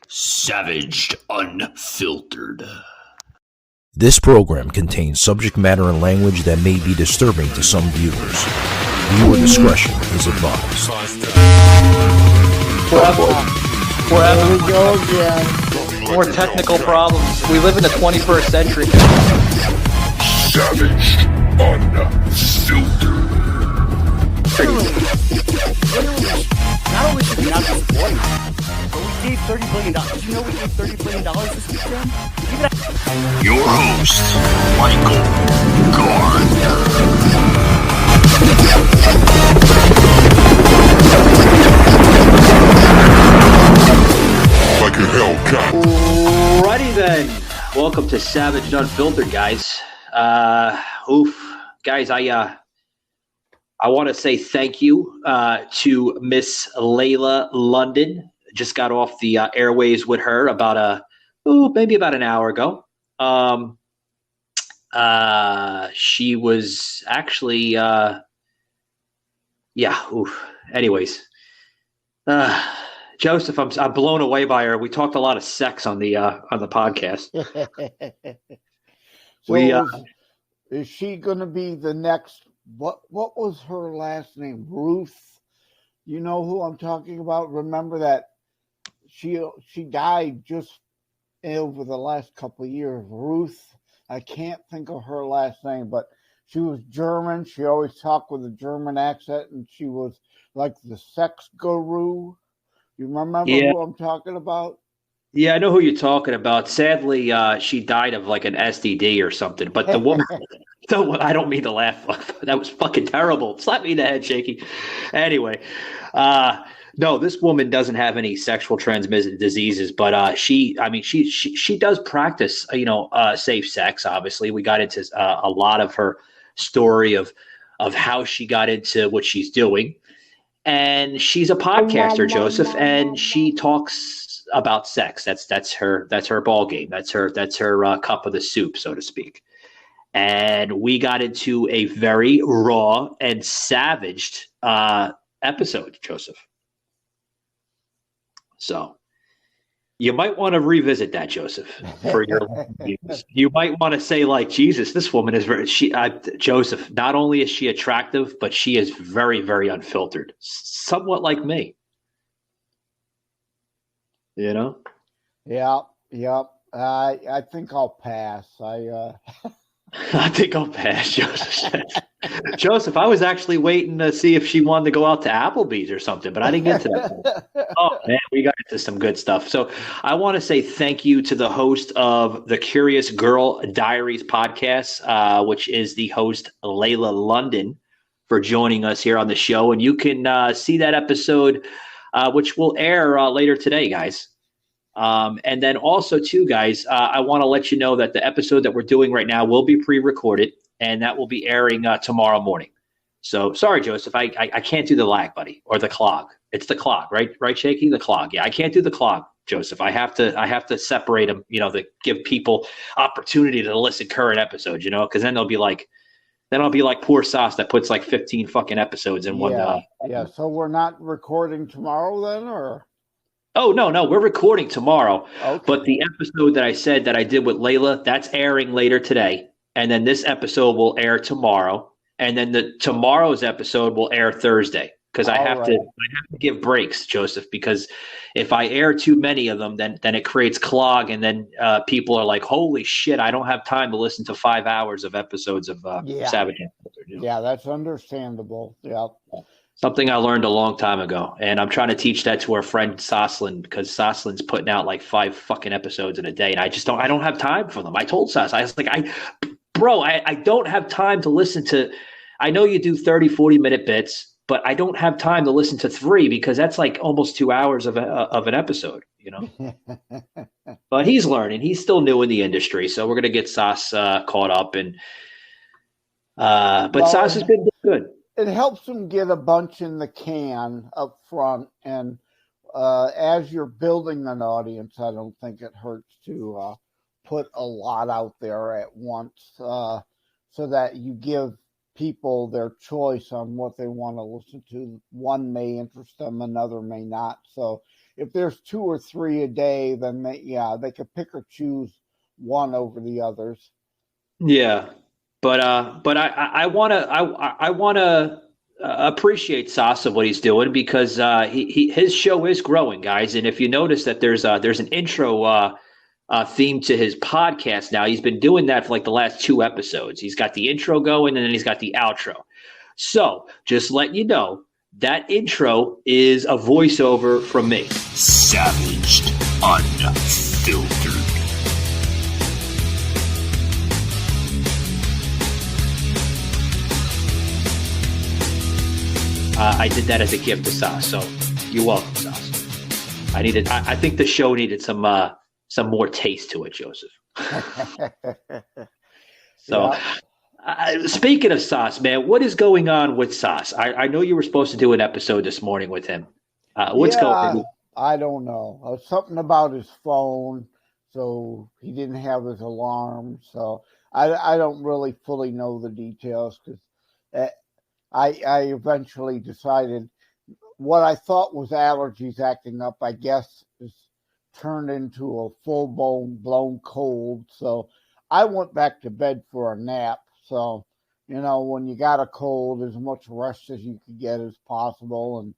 Savaged Unfiltered. This program contains subject matter and language that may be disturbing to some viewers. Viewer discretion is advised. There we go again. More technical problems. We live in the 21st century. Savaged Unfiltered. Not only should we not be supporting them, but we gave $30 billion. Did you know we gave $30 billion this weekend? Your host, Michael Gardner. Like a Hellcat. Alrighty then. Welcome to Savaged Unfiltered, guys. Guys, I want to say thank you to Miss Layla London. Just got off the airways with her maybe about an hour ago. She was actually, Anyways, Joseph, I'm blown away by her. We talked a lot of sex on the podcast. Is she going to be the next? What was her last name? Ruth. You know who I'm talking about? Remember that she died just over the last couple of years. Ruth. I can't think of her last name, but she was German. She always talked with a German accent, and she was like the sex guru. You remember who I'm talking about? Yeah, I know who you're talking about. Sadly, she died of like an STD or something. But the woman, I don't mean to laugh. That was fucking terrible. Slap me in the head, Shaky. Anyway, no, this woman doesn't have any sexual transmitted diseases, but she does practice, safe sex. Obviously, we got into a lot of her story of how she got into what she's doing, and she's a podcaster, Joseph, and she talks about sex. That's her ball game. That's her cup of the soup, so to speak. And we got into a very raw and savaged episode, Joseph. So you might want to revisit that, Joseph, for your views. You might want to say, like, Jesus, this woman is Joseph, not only is she attractive, but she is very, very unfiltered, somewhat like me. You know? Yep. I think I'll pass. I think I'll pass, Joseph. Joseph, I was actually waiting to see if she wanted to go out to Applebee's or something, but I didn't get to that. Oh, man, we got into some good stuff. So I want to say thank you to the host of the Curious Girl Diaries podcast, which is the host, Layla London, for joining us here on the show. And you can see that episode, which will air later today, guys. And then also, too, guys, I want to let you know that the episode that we're doing right now will be pre-recorded, and that will be airing tomorrow morning. So, sorry, Joseph, I can't do the lag, buddy, or the clog. It's the clog, right? Right, Shaky? The clog. Yeah, I can't do the clog, Joseph. I have to separate them, to give people opportunity to listen current episodes, because then they'll be like, I'll be like poor Sauce that puts like 15 fucking episodes in one. Yeah. So we're not recording tomorrow then, or? Oh, no, we're recording tomorrow. Okay. But the episode that I said that I did with Layla, that's airing later today. And then this episode will air tomorrow. And then tomorrow's episode will air Thursday. Because I have to give breaks, Joseph, because if I air too many of them, then it creates clog. And then people are like, holy shit, I don't have time to listen to 5 hours of episodes of Savage. Yeah, that's understandable. Yeah. Something I learned a long time ago, and I'm trying to teach that to our friend Soslin, because Soslin's putting out like 5 fucking episodes in a day, and I don't have time for them. I told Sos, I was like, I don't have time to listen to, I know you do 30, 40-minute bits, but I don't have time to listen to 3 because that's like almost 2 hours of an episode, But he's learning. He's still new in the industry, so we're going to get Sos caught up, but Sos has been good. It helps them get a bunch in the can up front, and as you're building an audience, I don't think it hurts to put a lot out there at once, so that you give people their choice on what they want to listen to. One may interest them, another may not. So if there's 2 or 3 a day, then they could pick or choose one over the others. Yeah, but I wanna appreciate Sasa what he's doing because his show is growing, guys. And if you notice that there's an intro theme to his podcast now, he's been doing that for like the last 2 episodes. He's got the intro going and then he's got the outro. So just letting you know that intro is a voiceover from me. Savaged Unfiltered. I did that as a gift to Sas, so you're welcome, Sas. I think the show needed some more taste to it, Joseph. So, speaking of Sas, man, what is going on with Sas? I know you were supposed to do an episode this morning with him. What's going on? I don't know. Something about his phone, so he didn't have his alarm. So I don't really fully know the details because I eventually decided what I thought was allergies acting up, I guess, is turned into a full-blown cold. So I went back to bed for a nap. So, when you got a cold, as much rest as you can get as possible. And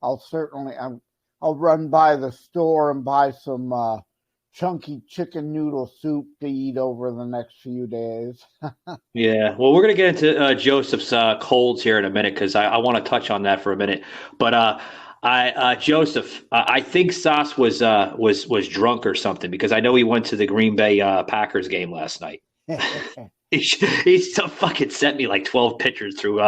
I'll run by the store and buy some chunky chicken noodle soup to eat over the next few days. Yeah, well, we're going to get into Joseph's colds here in a minute because I want to touch on that for a minute. But Joseph, I think Sas was drunk or something because I know he went to the Green Bay Packers game last night. He still fucking sent me like 12 pictures through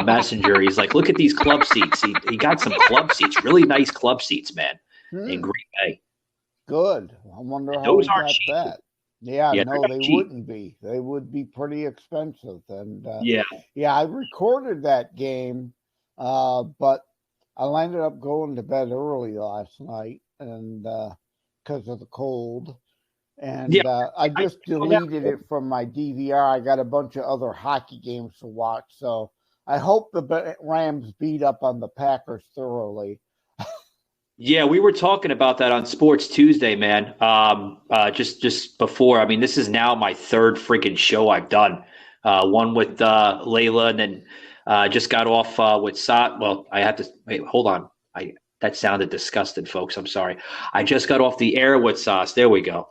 Messenger. He's like, look at these club seats. He got some club seats, really nice club seats, man, in Green Bay. Good. I wonder how those he aren't got cheap. that. Yeah, no, they cheap. wouldn't be. They would be pretty expensive. And yeah, I recorded that game, but I ended up going to bed early last night, and because of the cold. And I just deleted it from my DVR. I got a bunch of other hockey games to watch, so I hope the Rams beat up on the Packers thoroughly. Yeah, we were talking about that on Sports Tuesday, man. Just before. I mean, this is now my 3rd freaking show I've done. One with Layla, and then just got off with Sat. Well, I have to wait. Hold on. That sounded disgusting, folks. I'm sorry. I just got off the air with Sas. There we go.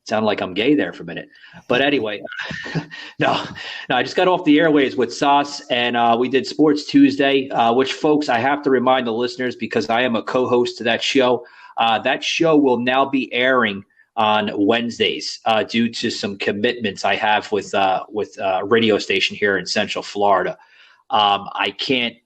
Sounded like I'm gay there for a minute. But anyway, no, I just got off the airways with Sauce, and we did Sports Tuesday, which, folks, I have to remind the listeners because I am a co-host to that show. That show will now be airing on Wednesdays due to some commitments I have with a radio station here in Central Florida. I can't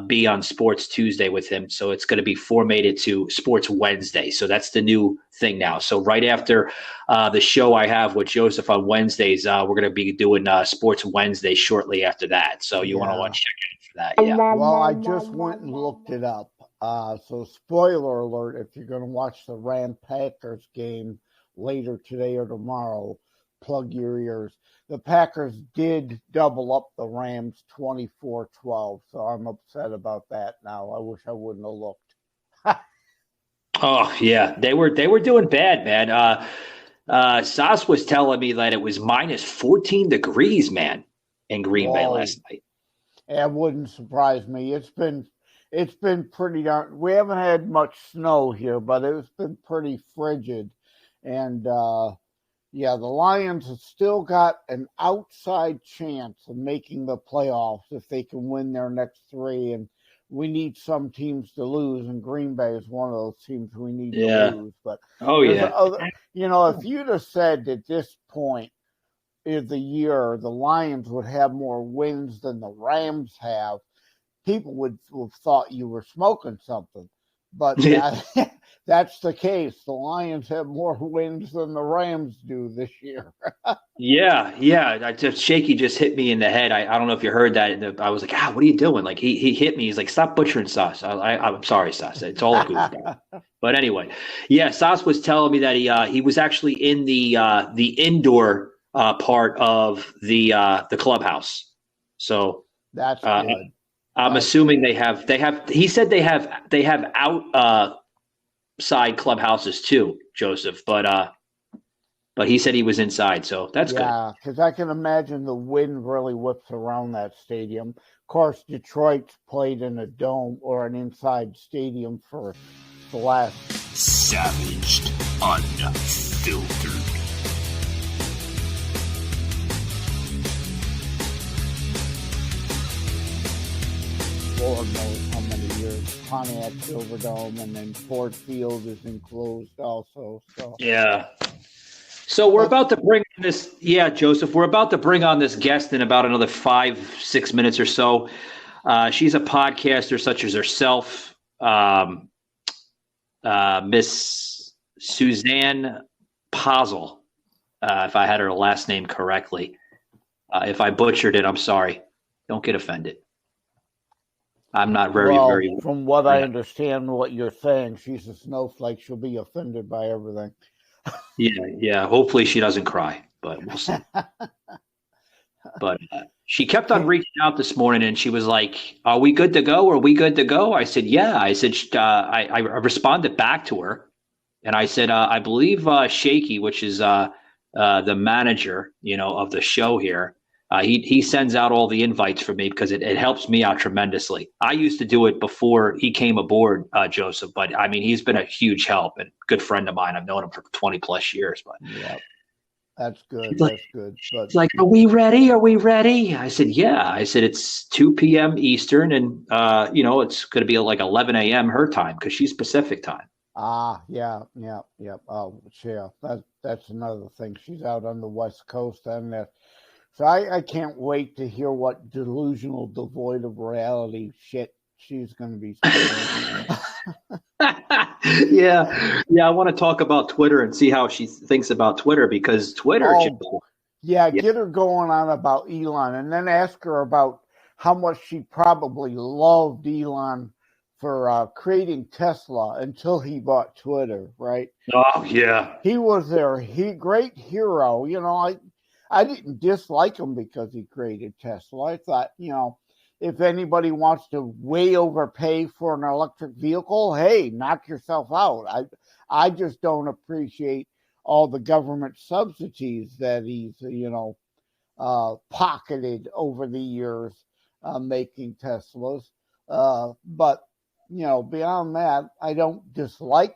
be on Sports Tuesday with him, so it's going to be formatted to Sports Wednesday. So that's the new thing now. So right after the show I have with Joseph on Wednesdays, we're going to be doing Sports Wednesday shortly after that. So you want to check out for that. Yeah. Well, I just went and looked it up. So spoiler alert, if you're going to watch the Ram Packers game later today or tomorrow, plug your ears. The Packers did double up the Rams 24-12, so I'm upset about that now. I wish I wouldn't have looked. Oh, yeah. They were doing bad, man. Sas was telling me that it was minus 14 degrees, man, in Green Bay last night. It wouldn't surprise me. It's been pretty darn. We haven't had much snow here, but it's been pretty frigid. And the Lions have still got an outside chance of making the playoffs if they can win their next 3. And we need some teams to lose, and Green Bay is one of those teams we need to lose. But if you'd have said at this point of the year the Lions would have more wins than the Rams have, people would have thought you were smoking something. But that's the case. The Lions have more wins than the Rams do this year. Yeah. Shaky just hit me in the head. I don't know if you heard that. I was like, what are you doing? Like he hit me. He's like, stop butchering Sauce. I'm sorry, Sauce. It's all a goof. But anyway, Sauce was telling me that he was actually in the indoor part of the clubhouse. So that's good. I'm assuming they have. He said they have outside clubhouses too, Joseph. But he said he was inside, so that's good. Yeah, because I can imagine the wind really whips around that stadium. Of course, Detroit's played in a dome or an inside stadium for the last. Savaged, unfiltered. Lord knows how many years. Pontiac Silverdome, and then Ford Field is enclosed also. So Yeah. So we're about to bring this. Yeah, Joseph, we're about to bring on this guest in about another 5-6 minutes or so. She's a podcaster such as herself, Miss Susanne Posel, if I had her last name correctly. If I butchered it, I'm sorry. Don't get offended. I'm not very. From what I understand, what you're saying, she's a snowflake. She'll be offended by everything. Yeah. Hopefully she doesn't cry, but we'll see. But she kept on reaching out this morning, and she was like, "Are we good to go? Are we good to go?" I said, "Yeah." I said, I responded back to her, and I said, "I believe Shaky, which is the manager, of the show here, he sends out all the invites for me because it helps me out tremendously. I used to do it before he came aboard, Joseph, but I mean, he's been a huge help and good friend of mine. I've known him for 20 plus years, but yeah, that's good. That's good. But it's like, are we ready? Are we ready? I said, yeah. I said, it's 2 p.m. Eastern, and it's going to be like 11 a.m. her time because she's Pacific time. Yeah. Oh, yeah. That's another thing. She's out on the West Coast, and so I can't wait to hear what delusional, devoid of reality shit she's going to be saying. Yeah. I want to talk about Twitter and see how she thinks about Twitter, because Twitter. Get her going on about Elon, and then ask her about how much she probably loved Elon for creating Tesla until he bought Twitter, right? Oh, yeah. He was their great hero. I didn't dislike him because he created Tesla. I thought, if anybody wants to way overpay for an electric vehicle, hey, knock yourself out. I just don't appreciate all the government subsidies that he's, pocketed over the years making Teslas. But, beyond that, I don't dislike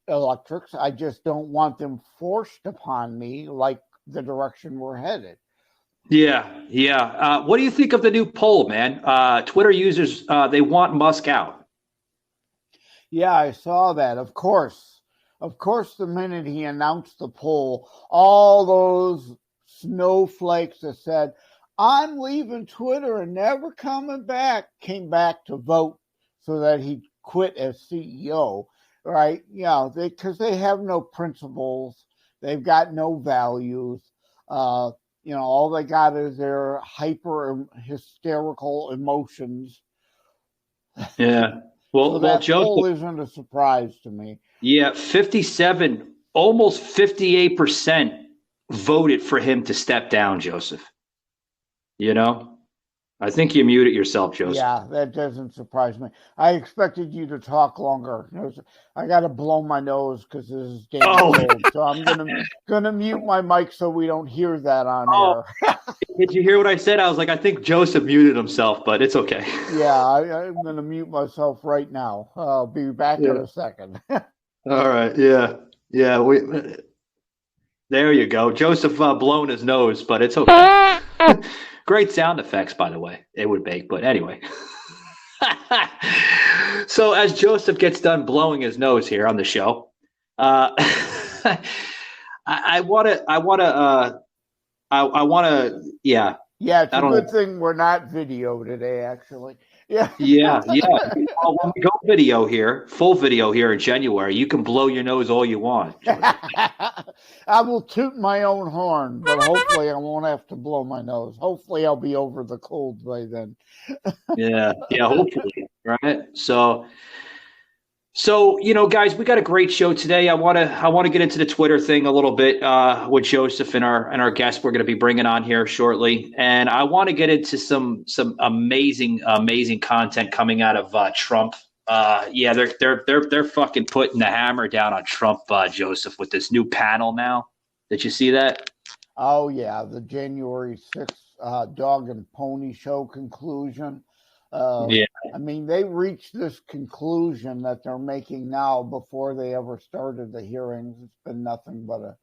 electrics. I just don't want them forced upon me like the direction we're headed. Yeah. What do you think of the new poll, man? Twitter users, they want Musk out. Yeah, I saw that. Of course, the minute he announced the poll, all those snowflakes that said, I'm leaving Twitter and never coming back, came back to vote so that he quit as CEO, right? Because they have no principles. They've got no values. All they got is their hysterical emotions. Yeah. Well, that Joe, poll isn't a surprise to me. Yeah, 57, almost 58% voted for him to step down, Joseph. I think you muted yourself, Joseph. Yeah, that doesn't surprise me. I expected you to talk longer. I got to blow my nose because this is damn cold. So I'm gonna mute my mic so we don't hear that on air. Did you hear what I said? I was like, I think Joseph muted himself, but it's okay. Yeah, I'm gonna mute myself right now. I'll be back in a second. All right. Yeah. There you go. Joseph blown his nose, but it's okay. Great sound effects, by the way. It would make, but anyway. So as Joseph gets done blowing his nose here on the show, I want to. Yeah, it's a good thing we're not video today, actually. Yeah. Well, when we go full video here in January, you can blow your nose all you want. I will toot my own horn, but hopefully I won't have to blow my nose. Hopefully I'll be over the cold by then. Yeah, hopefully, right? So guys, we got a great show today. I want to get into the Twitter thing a little bit with Joseph and our guest we're going to be bringing on here shortly, and I want to get into some amazing content coming out of Trump Yeah, they're fucking putting the hammer down on Trump, Joseph, with this new panel now. Did you see that? Oh yeah, the January 6th dog and pony show conclusion. Yeah. I mean, they reached this conclusion that they're making now before they ever started the hearings. It's been nothing but a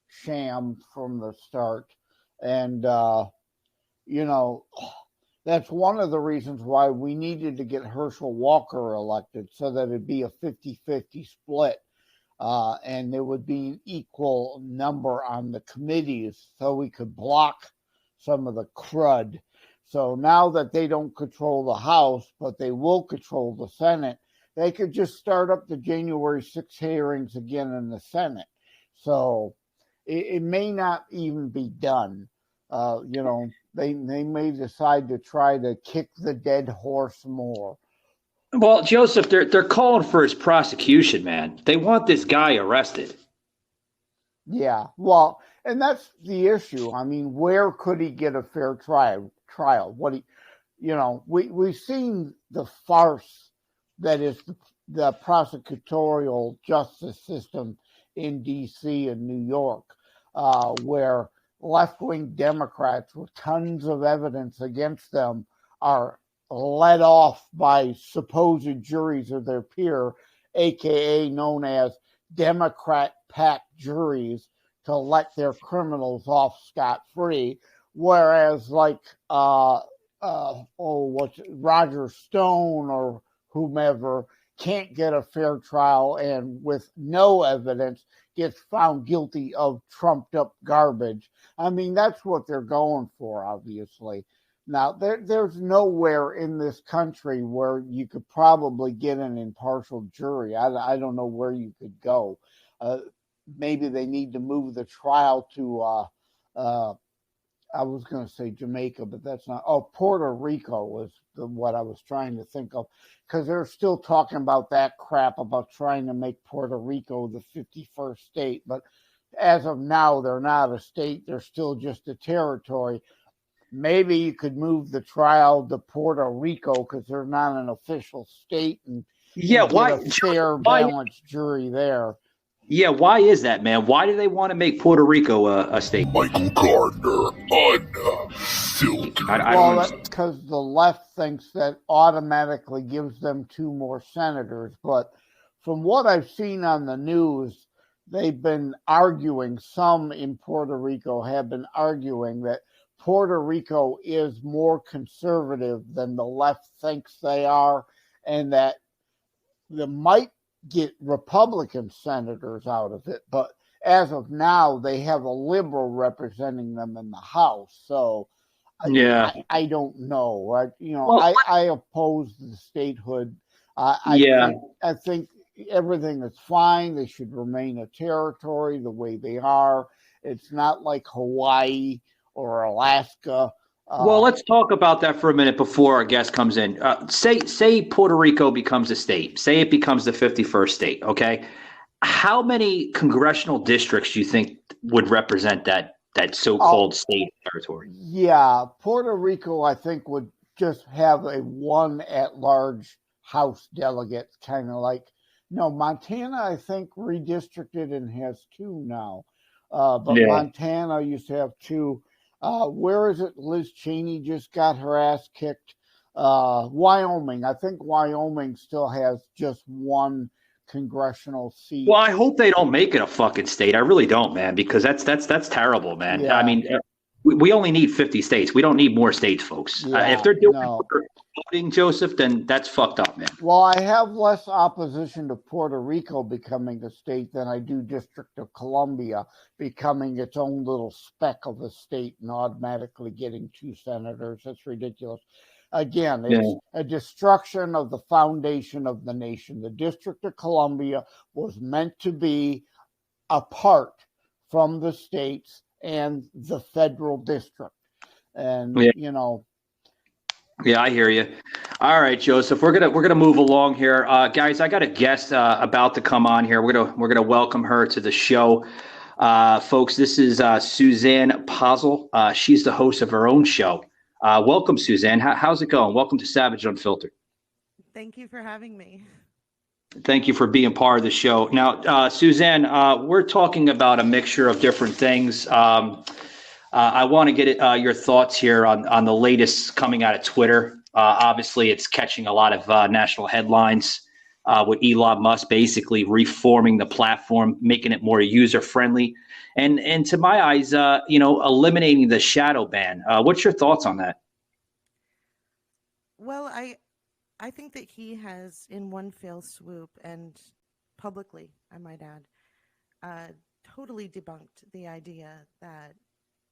sham from the start. And, you know, that's one of the reasons why we needed to get Herschel Walker elected, so that it'd be a 50-50 split. And there would be an equal number on the committees so we could block some of the crud. So now that they don't control the House, but they will control the Senate, they could just start up the January 6th hearings again in the Senate. So it may not even be done. You know, they may decide to try to kick the dead horse more. Well, Joseph, they're calling for his prosecution, man. They want this guy arrested. Yeah, well, and that's the issue. I mean, where could he get a fair trial? We've seen the farce that is the prosecutorial justice system in D.C. and New York, where left-wing Democrats with tons of evidence against them are led off by supposed juries of their peer, aka known as Democrat-packed juries, to let their criminals off scot-free. Whereas, like, Roger Stone or whomever can't get a fair trial and with no evidence gets found guilty of trumped up garbage. I mean, that's what they're going for, obviously. Now, there's nowhere in this country where you could probably get an impartial jury. I don't know where you could go. Maybe they need to move the trial to I was going to say Jamaica, but that's not. Oh, Puerto Rico was what I was trying to think of, because they're still talking about that crap about trying to make Puerto Rico the 51st state. But as of now, they're not a state. They're still just a territory. Maybe you could move the trial to Puerto Rico because they're not an official state, and get a fair, balanced jury there. Yeah, why is that, man? Why do they want to make Puerto Rico a state? Michael Gardner, unfiltered. Well, that's because the left thinks that automatically gives them 2 more senators. But from what I've seen on the news, they've been arguing, some in Puerto Rico have been arguing that Puerto Rico is more conservative than the left thinks they are, and that they might get Republican senators out of it, but as of now, they have a liberal representing them in the House. So, yeah, I don't know. I oppose the statehood. I think everything is fine. They should remain a territory the way they are. It's not like Hawaii or Alaska. Well, let's talk about that for a minute before our guest comes in. Say Puerto Rico becomes a state. Say it becomes the 51st state, okay? How many congressional districts do you think would represent that so-called state territory? Yeah, Puerto Rico, I think, would just have a one at-large House delegate, kind of like, Montana, I think, redistricted and has 2 now. But yeah. Montana used to have 2. Where is it? Liz Cheney just got her ass kicked. Wyoming. I think Wyoming still has just 1 congressional seat. Well, I hope they don't make it a fucking state. I really don't, man, because that's terrible, man. Yeah. I mean, we only need 50 states. We don't need more states, folks. Yeah, if they're doing voting, Joseph, then that's fucked up, man. Well, I have less opposition to Puerto Rico becoming a state than I do District of Columbia becoming its own little speck of a state and automatically getting 2 senators. That's ridiculous. Again, it's a destruction of the foundation of the nation. The District of Columbia was meant to be apart from the states and the federal district. And, Yeah, I hear you. All right, Joseph, we're gonna move along here, guys. I got a guest about to come on here. We're gonna welcome her to the show, folks. This is Susanne Posel. She's the host of her own show. Welcome, Susanne. How's it going? Welcome to Savage Unfiltered. Thank you for having me. Thank you for being part of the show. Now, Susanne, we're talking about a mixture of different things. I want to get your thoughts here on the latest coming out of Twitter. Obviously, it's catching a lot of national headlines with Elon Musk basically reforming the platform, making it more user-friendly, and to my eyes, eliminating the shadow ban. What's your thoughts on that? Well, I think that he has, in one fell swoop and publicly, I might add, totally debunked the idea that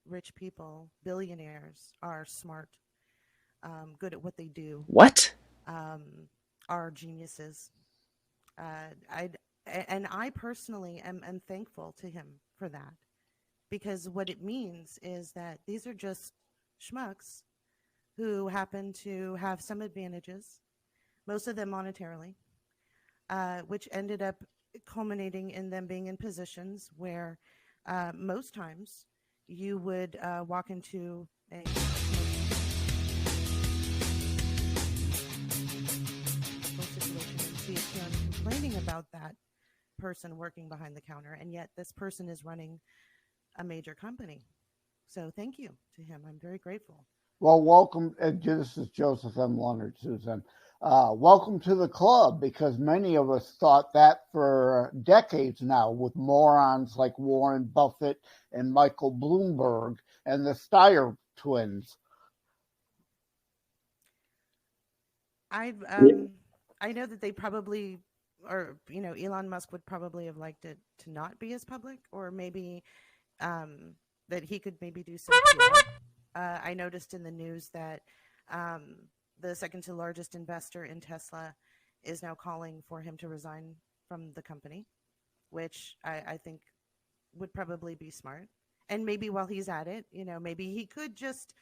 rich people, billionaires, are smart, good at what they do. What? Are geniuses. I personally am thankful to him for that, because what it means is that these are just schmucks who happen to have some advantages, most of them monetarily, which ended up culminating in them being in positions where most times you would walk into a situation and see him complaining about that person working behind the counter, and yet this person is running a major company. So thank you to him. I'm very grateful. Well, welcome. This is Joseph M. Leonard, Susan. Welcome to the club, because many of us thought that for decades now, with morons like Warren Buffett and Michael Bloomberg and the Steyer twins. I know that they probably, or Elon Musk would probably have liked it to not be as public, or maybe that he could maybe do some PR. I noticed in the news that the second to largest investor in Tesla is now calling for him to resign from the company, which I think would probably be smart. And maybe while he's at it, maybe he could just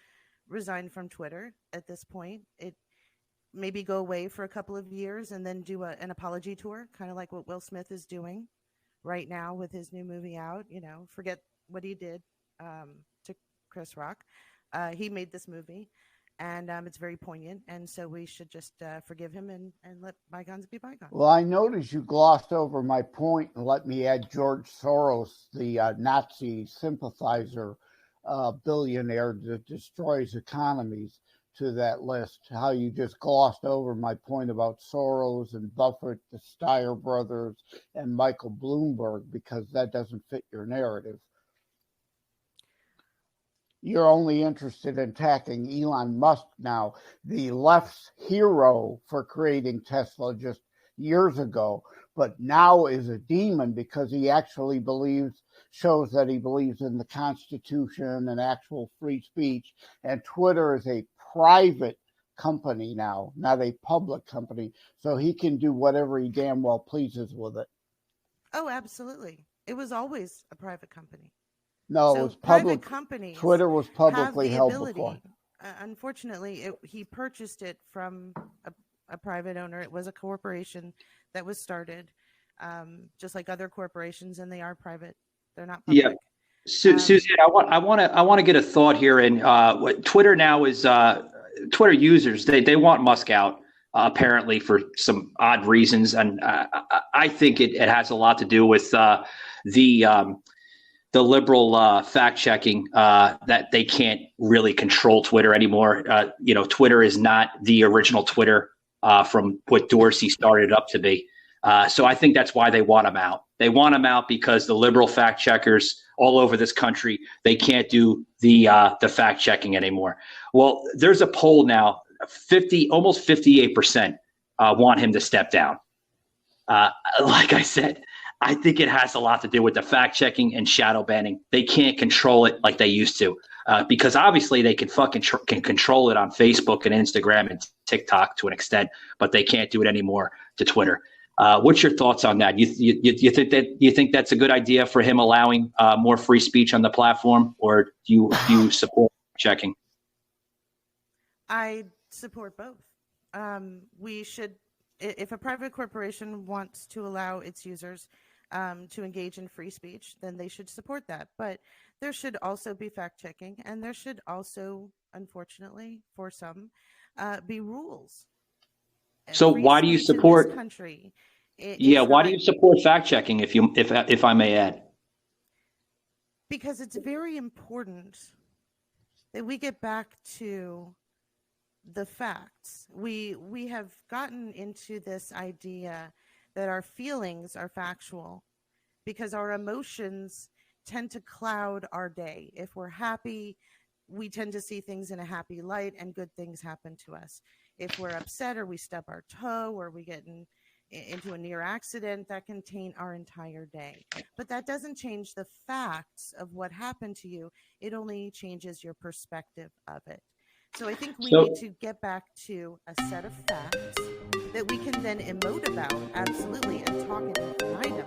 resign from Twitter at this point. Maybe go away for a couple of years and then do an apology tour, kind of like what Will Smith is doing right now with his new movie out. Forget what he did to Chris Rock. He made this movie, and it's very poignant, and so we should just forgive him and let bygones be bygones. Well, I noticed you glossed over my point and let me add George Soros, the Nazi sympathizer billionaire that destroys economies, to that list. How you just glossed over my point about Soros and Buffett, the Steyer brothers, and Michael Bloomberg, because that doesn't fit your narrative. You're only interested in attacking Elon Musk now, the left's hero for creating Tesla just years ago, but now is a demon because he actually shows that he believes in the Constitution and actual free speech. And Twitter is a private company now, not a public company, so he can do whatever he damn well pleases with it. Oh, absolutely. It was always a private company. No, so it was public. Companies Twitter was publicly held before. Unfortunately, he purchased it from a private owner. It was a corporation that was started, just like other corporations, and they are private. They're not public. Yeah. Susanne, I want to get a thought here. And what Twitter now is, Twitter users, they want Musk out apparently for some odd reasons, and I think it has a lot to do with the liberal fact checking that they can't really control Twitter anymore. Twitter is not the original Twitter from what Dorsey started up to be. So I think that's why they want him out. They want him out because the liberal fact checkers all over this country, they can't do the fact checking anymore. Well, there's a poll now, almost 58% want him to step down. Like I said, I think it has a lot to do with the fact checking and shadow banning. They can't control it like they used to, because obviously they can can control it on Facebook and Instagram and TikTok to an extent, but they can't do it anymore to Twitter. What's your thoughts on that? You think that's a good idea for him allowing more free speech on the platform, or do you support checking? I support both. We should, if a private corporation wants to allow its users to engage in free speech, then they should support that. But there should also be fact checking, and there should also, unfortunately, for some, be rules. So free why do you speech in support? this country. Yeah, It's why not, do you support fact checking? If I may add. because it's very important that we get back to the facts. We have gotten into this idea that our feelings are factual because our emotions tend to cloud our day. If we're happy, we tend to see things in a happy light and good things happen to us. If we're upset or we stub our toe or we get into a near accident, that can taint our entire day. But that doesn't change the facts of what happened to you. It only changes your perspective of it. So I think we need to get back to a set of facts that we can then emote about, absolutely, and talk ad infinitum.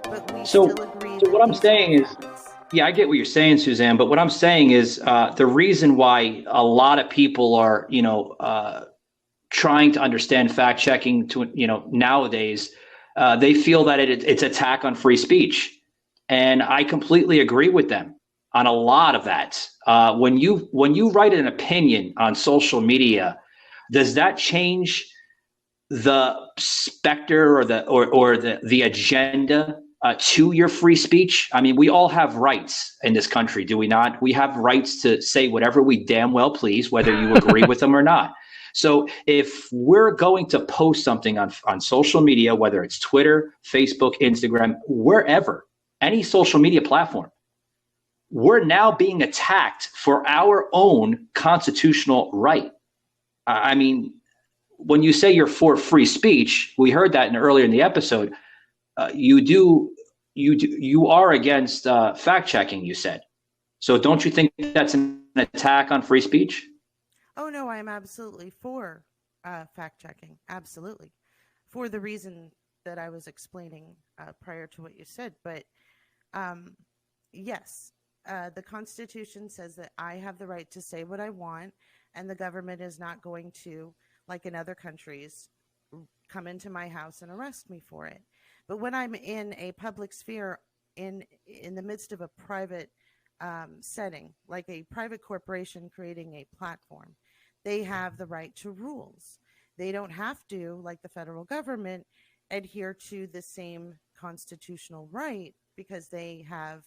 But we still agree. So what I'm saying is, yeah, I get what you're saying, Suzanne. But what I'm saying is, the reason why a lot of people are, trying to understand fact checking nowadays, they feel that it's attack on free speech, and I completely agree with them on a lot of that. When you write an opinion on social media, does that change the specter or the agenda to your free speech? I mean, we all have rights in this country, do we not? We have rights to say whatever we damn well please, whether you agree with them or not. So if we're going to post something on social media, whether it's Twitter, Facebook, Instagram, wherever, any social media platform, we're now being attacked for our own constitutional right. I mean, when you say you're for free speech, we heard that earlier in the episode. You are against fact checking, you said. So don't you think that's an attack on free speech? Oh no, I am absolutely for fact checking. Absolutely, for the reason that I was explaining prior to what you said. But yes, the Constitution says that I have the right to say what I want, and the government is not going to, like in other countries, come into my house and arrest me for it. But when I'm in a public sphere, in the midst of a private setting, like a private corporation creating a platform, they have the right to rules. They don't have to, like the federal government, adhere to the same constitutional right because they have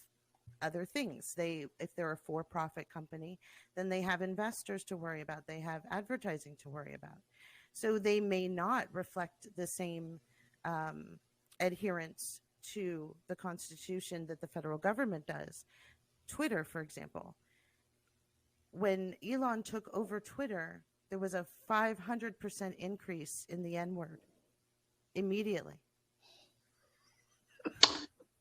other things. If they're a for-profit company, then they have investors to worry about. They have advertising to worry about. So they may not reflect the same adherence to the Constitution that the federal government does. Twitter, for example. When Elon took over Twitter, there was a 500% increase in the N-word immediately.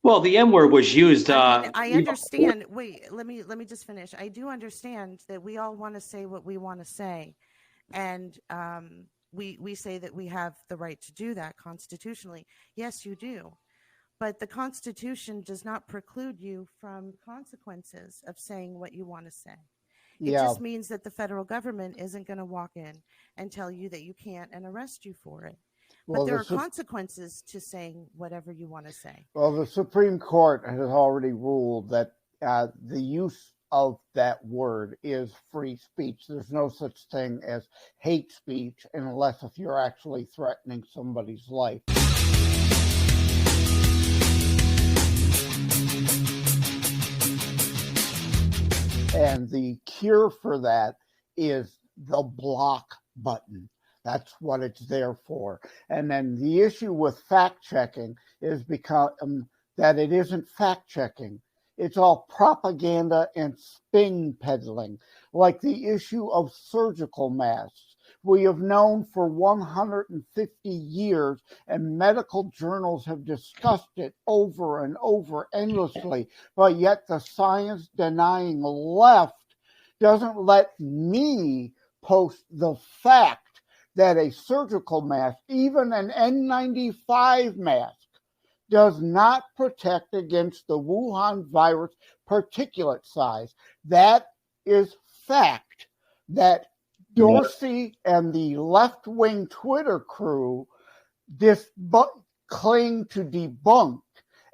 Well, the N-word was used. I understand. Wait, let me just finish. I do understand that we all want to say what we want to say, and we say that we have the right to do that constitutionally. Yes, you do. But the Constitution does not preclude you from consequences of saying what you want to say. It just means that the federal government isn't going to walk in and tell you that you can't and arrest you for it. But there are consequences to saying whatever you want to say. Well, the Supreme Court has already ruled that the use of that word is free speech. There's no such thing as hate speech unless if you're actually threatening somebody's life. And the cure for that is the block button. That's what it's there for. And then the issue with fact-checking is because that it isn't fact-checking. It's all propaganda and spin peddling, like the issue of surgical masks. We have known for 150 years, and medical journals have discussed it over and over endlessly, but yet the science-denying left doesn't let me post the fact that a surgical mask, even an N95 mask, does not protect against the Wuhan virus particulate size. That is fact that Dorsey and the left-wing Twitter crew claim to debunk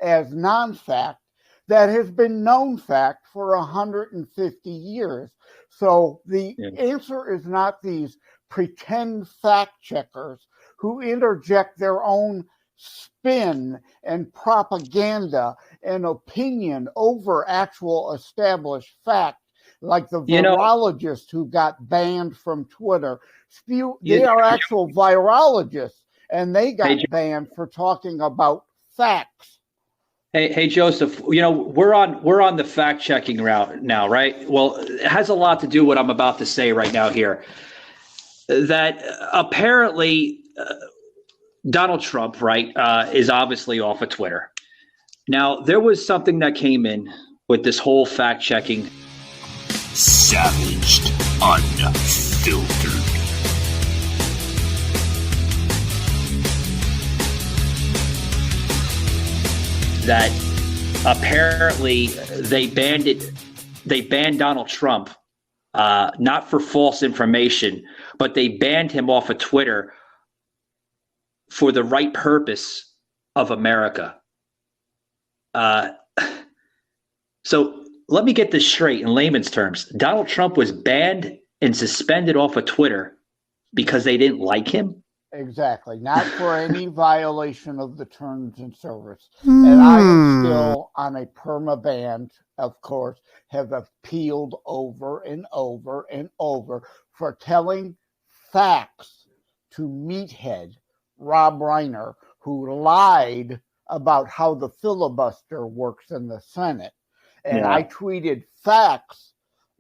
as non-fact that has been known fact for 150 years. So the answer is not these pretend fact checkers who interject their own spin and propaganda and opinion over actual established fact, like the virologist who got banned from Twitter. They are actual virologists, and they got banned for talking about facts. Hey, Joseph, we're on the fact checking route now, right? Well, it has a lot to do with what I'm about to say right now here. That apparently Donald Trump, right, is obviously off of Twitter. Now, there was something that came in with this whole fact checking. Savaged, unfiltered. That apparently they banned Donald Trump, not for false information, but they banned him off of Twitter for the right purpose of America. So let me get this straight in layman's terms. Donald Trump was banned and suspended off of Twitter because they didn't like him? Exactly. Not for any violation of the terms and service. And I am still on a perma-ban, of course, have appealed over and over and over for telling facts to meathead Rob Reiner, who lied about how the filibuster works in the Senate. And I tweeted facts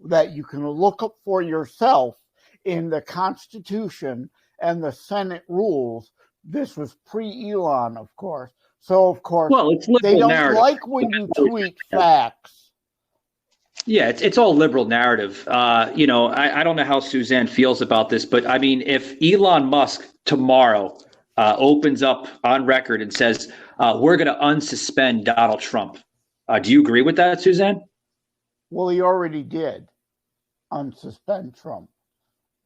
that you can look up for yourself in the Constitution and the Senate rules. This was pre-Elon, of course. So, of course, they don't like when you tweet facts. Yeah, it's all liberal narrative. I don't know how Susanne feels about this, but I mean, if Elon Musk tomorrow opens up on record and says, we're going to unsuspend Donald Trump, do you agree with that, Susanne? Well, he already did unsuspend Trump.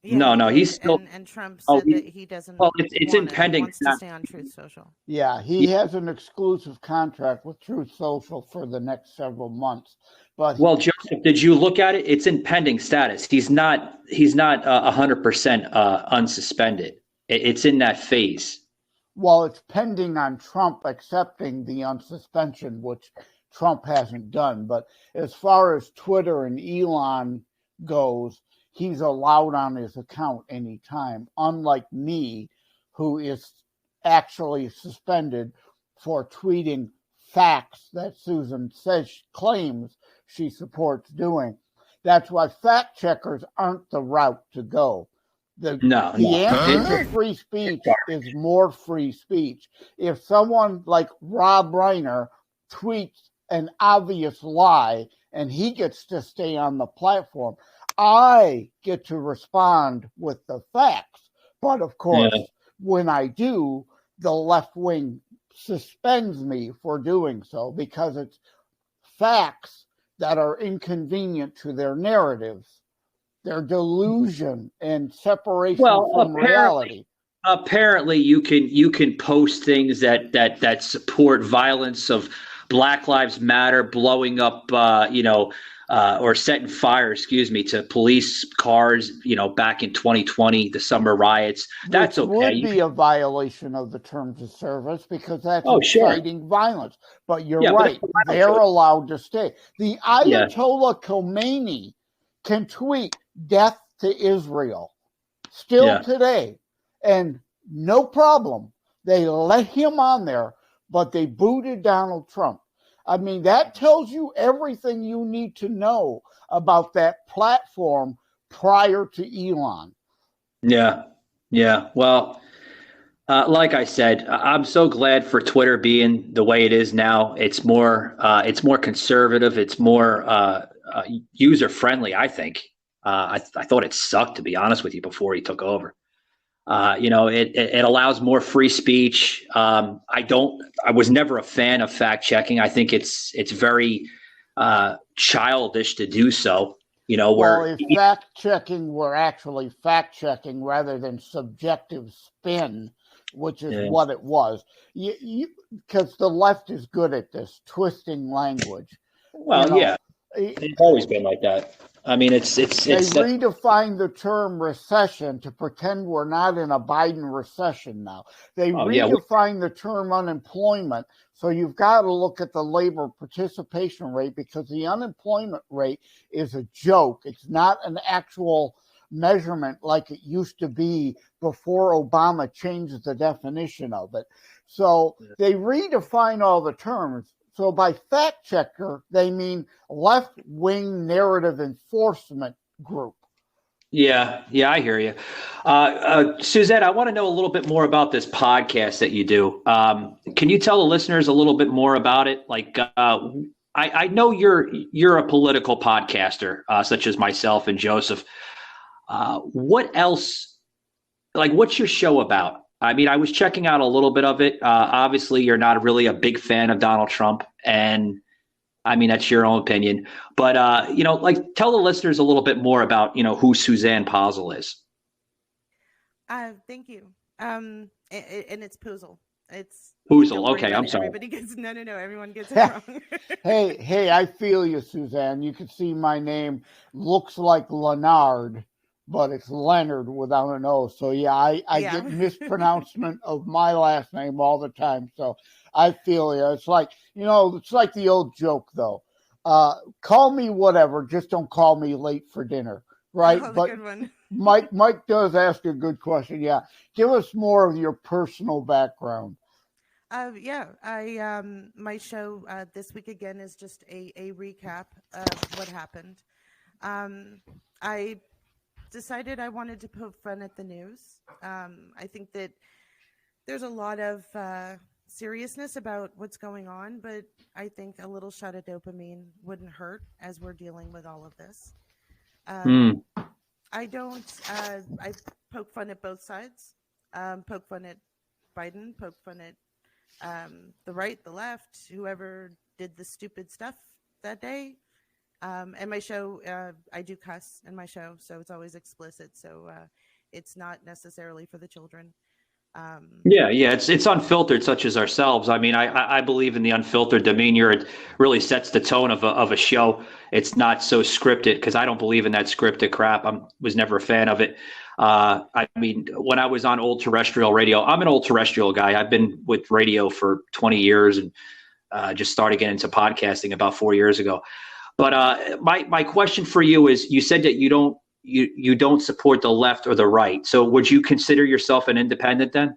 Yeah, no, he's still. And Trump said that he doesn't. Well, it's impending. He wants to stay on Truth Social. Yeah, he has an exclusive contract with Truth Social for the next several months. But Joseph, did you look at it? It's in pending status. He's not 100% unsuspended. It's in that phase. Well, it's pending on Trump accepting the unsuspension, which Trump hasn't done. But as far as Twitter and Elon goes, he's allowed on his account anytime, unlike me, who is actually suspended for tweeting facts that Susan claims she supports doing. That's why fact checkers aren't the route to go. The answer to free speech is more free speech. If someone like Rob Reiner tweets an obvious lie and he gets to stay on the platform, I get to respond with the facts. But of course, when I do, the left wing suspends me for doing so because it's facts that are inconvenient to their narratives, their delusion and separation from reality. Apparently, you can post things that support violence of Black Lives Matter, blowing up, or setting fire, to police cars, back in 2020, the summer riots. That's okay. Would be a violation of the terms of service because that's inciting violence. But you're right. They're allowed to stay. The Ayatollah Khomeini can tweet death to Israel still today. And no problem. They let him on there, but they booted Donald Trump. I mean, that tells you everything you need to know about that platform prior to Elon. Yeah. Well, like I said, I'm so glad for Twitter being the way it is now. It's more conservative. It's more user friendly, I think. I thought it sucked, to be honest with you, before he took over. It allows more free speech. I was never a fan of fact checking. I think it's very childish to do so. If fact checking were actually fact checking rather than subjective spin, which is what it was, because the left is good at this twisting language. Well, it's always been like that. I mean, it's They redefined the term recession to pretend we're not in a Biden recession now. They redefined the term unemployment. So you've got to look at the labor participation rate, because the unemployment rate is a joke. It's not an actual measurement like it used to be before Obama changed the definition of it. So they redefine all the terms. So by fact checker, they mean left-wing narrative enforcement group. Yeah, I hear you. Suzette, I want to know a little bit more about this podcast that you do. Can you tell the listeners a little bit more about it? Like, I know you're a political podcaster, such as myself and Joseph. What else? Like, what's your show about? I mean, I was checking out a little bit of it. Obviously, you're not really a big fan of Donald Trump, and I mean, that's your own opinion. But, like, tell the listeners a little bit more about, who Susanne Posel is. Thank you. And it's Posel. It's Posel. Okay, I'm sorry. Everybody gets everyone gets it wrong. Hey, I feel you, Suzanne. You can see my name looks like Leonard, but it's Leonard without an O. So I get mispronouncement of my last name all the time. So I feel you. It's like, it's like the old joke though. Call me whatever, just don't call me late for dinner. Right. Oh, but good one. Mike does ask a good question. Yeah. Give us more of your personal background. My show this week again is just a recap of what happened. I decided I wanted to poke fun at the news. I think that there's a lot of seriousness about what's going on, but I think a little shot of dopamine wouldn't hurt as we're dealing with all of this. I poke fun at both sides. Poke fun at Biden, poke fun at the right, the left, whoever did the stupid stuff that day. And my show, I do cuss in my show, so it's always explicit. So it's not necessarily for the children. It's unfiltered, such as ourselves. I mean, I believe in the unfiltered demeanor. It really sets the tone of a show. It's not so scripted, because I don't believe in that scripted crap. Was never a fan of it. I mean, when I was on old terrestrial radio, I'm an old terrestrial guy. I've been with radio for 20 years and just started getting into podcasting about 4 years ago. But my question for you is, you said that you don't support the left or the right. So would you consider yourself an independent then?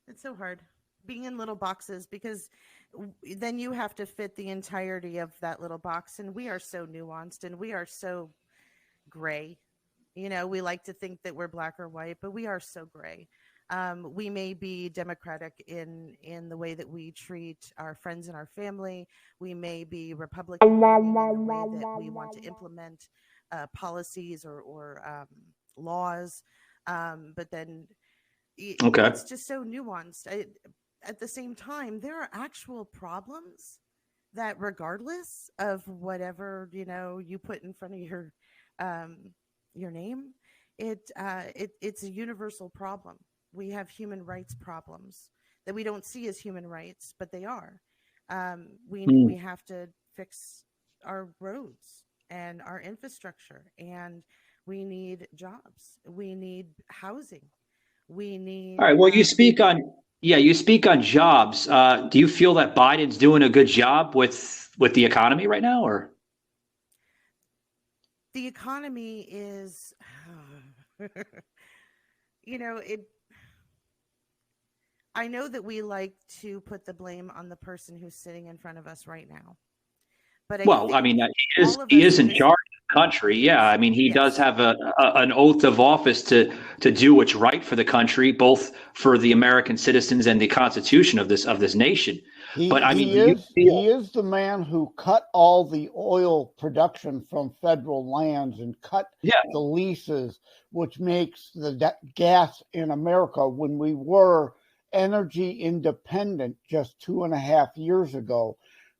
It's so hard being in little boxes, because then you have to fit the entirety of that little box. And we are so nuanced and we are so gray. We like to think that we're black or white, but we are so gray. We may be democratic in the way that we treat our friends and our family. We may be Republican in the way that we want to implement policies or laws. But then it's just so nuanced. At the same time, there are actual problems that, regardless of whatever you put in front of your name, it's a universal problem. We have human rights problems that we don't see as human rights, but they are. We have to fix our roads and our infrastructure, and we need jobs. We need housing. We need. All right. Well, you speak on jobs. Do you feel that Biden's doing a good job with the economy right now, or? The economy is, I know that we like to put the blame on the person who's sitting in front of us right now. But he is in charge of the country. Yeah, I mean, he does have an oath of office to do what's right for the country, both for the American citizens and the Constitution of this nation. He is the man who cut all the oil production from federal lands and cut the leases, which makes the gas in America, when we were energy independent just 2.5 years ago,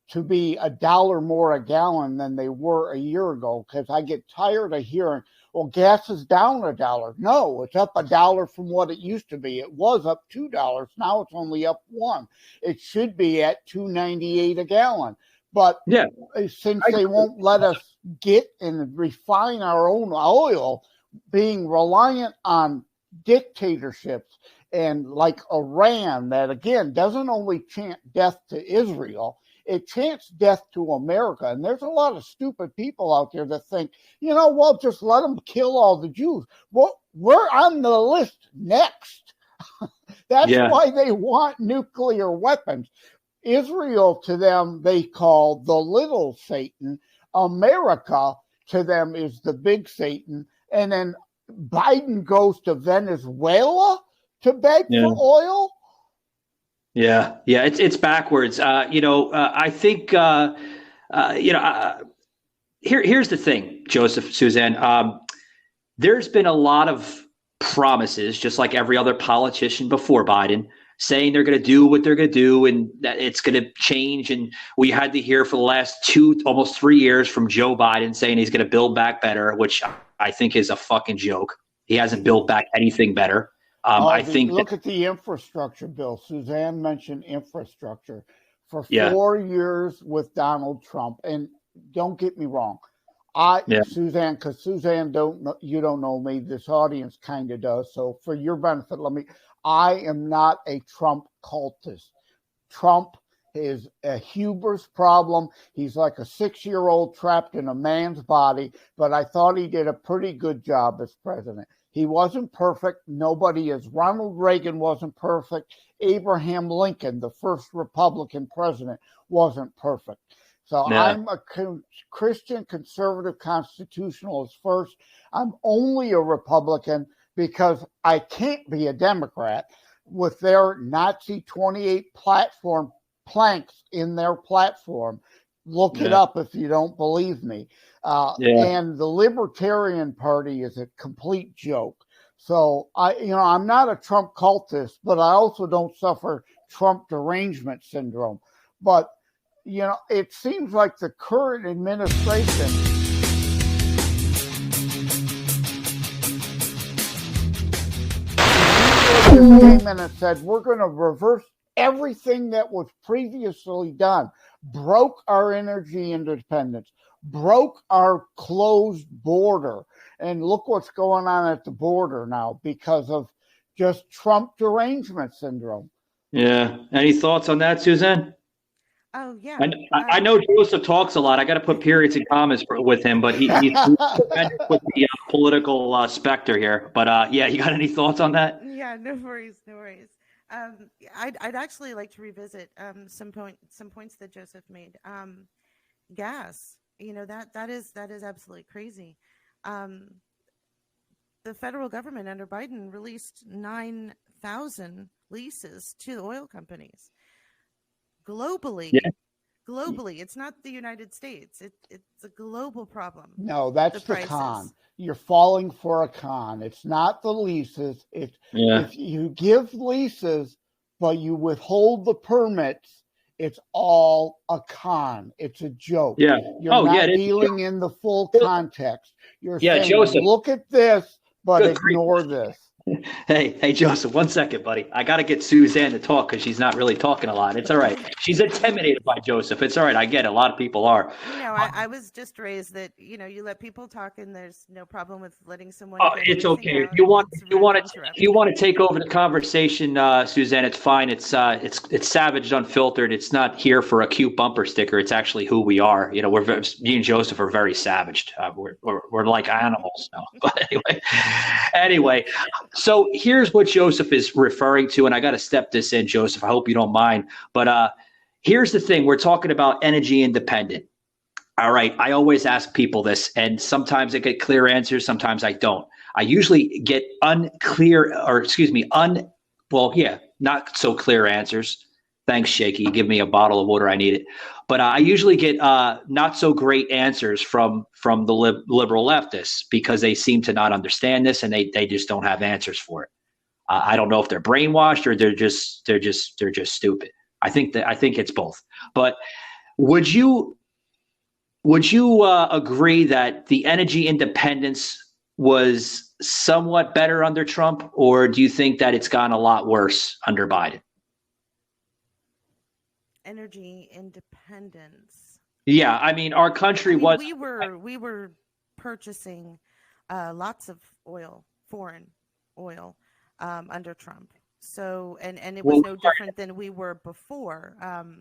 to be $1 more a gallon than they were a year ago. Because I get tired of hearing, well, gas is down $1. No, it's up $1 from what it used to be. It was up $2. Now it's only up $1. It should be at $2.98 a gallon. But since they won't let us get and refine our own oil, being reliant on dictatorships and like Iran, that again doesn't only chant death to Israel, it chants death to America. And there's a lot of stupid people out there that think, well, just let them kill all the Jews. Well, we're on the list next. That's why they want nuclear weapons. Israel, to them, they call the little Satan. America, to them, is the big Satan. And then Biden goes to Venezuela to beg for oil. Yeah, it's backwards. I think here's the thing, Joseph, Susanne. There's been a lot of promises, just like every other politician before Biden, saying they're going to do what they're going to do and that it's going to change. And we had to hear for the last almost 3 years from Joe Biden saying he's going to build back better, which I think is a fucking joke. He hasn't built back anything better. Look at the infrastructure bill. Suzanne mentioned infrastructure for 4 years with Donald Trump. And don't get me wrong. Suzanne, because Suzanne, you don't know me. This audience kind of does. So for your benefit, I am not a Trump cultist. Trump is a hubris problem. He's like a 6-year-old trapped in a man's body, but I thought he did a pretty good job as president. He wasn't perfect. Nobody is. Ronald Reagan wasn't perfect. Abraham Lincoln, the first Republican president, wasn't perfect. So I'm a Christian conservative constitutionalist first. I'm only a Republican because I can't be a Democrat with their Nazi 28 platform planks in their platform. Look it up if you don't believe me. And the Libertarian Party is a complete joke. So I'm not a Trump cultist, but I also don't suffer Trump derangement syndrome. But it seems like the current administration came in and said, we're going to reverse everything that was previously done, broke our energy independence, broke our closed border. And look what's going on at the border now because of just Trump derangement syndrome. Yeah. Any thoughts on that, Suzanne? Oh, yeah. I know Joseph talks a lot. I got to put periods and commas with him, but he's with the political specter here. But you got any thoughts on that? Yeah, no worries. I'd actually like to revisit some points that Joseph made. Gas, that is absolutely crazy. The federal government under Biden released 9,000 leases to the oil companies. Globally, it's not the United States. It's a global problem. No, that's the con. You're falling for a con. It's not the leases. If you give leases, but you withhold the permits, it's all a con. It's a joke. Yeah. You're not dealing in the full context. You're saying, Joseph, look at this, but ignore this. Hey, Joseph, 1 second, buddy. I got to get Suzanne to talk because she's not really talking a lot. It's all right. She's intimidated by Joseph. It's all right. I get it. A lot of people are. I was just raised that, you let people talk and there's no problem with letting someone. Oh, it's okay. If you want to take over the conversation, Suzanne, it's fine. It's Savage Unfiltered. It's not here for a cute bumper sticker. It's actually who we are. Me and Joseph are very savaged. We're like animals now. But anyway. So here's what Joseph is referring to, and I got to step this in, Joseph. I hope you don't mind. But here's the thing. We're talking about energy independent. All right. I always ask people this, and sometimes I get clear answers. Sometimes I don't. I usually get not so clear answers. Thanks, Shaky. You give me a bottle of water. I need it. But I usually get not so great answers from the liberal leftists because they seem to not understand this and they just don't have answers for it. I don't know if they're brainwashed or they're just stupid. I think it's both. But would you agree that the energy independence was somewhat better under Trump, or do you think that it's gotten a lot worse under Biden? Energy independence. Yeah, I mean, our country was. We were purchasing lots of oil, foreign oil, under Trump. So and it was no different than we were before.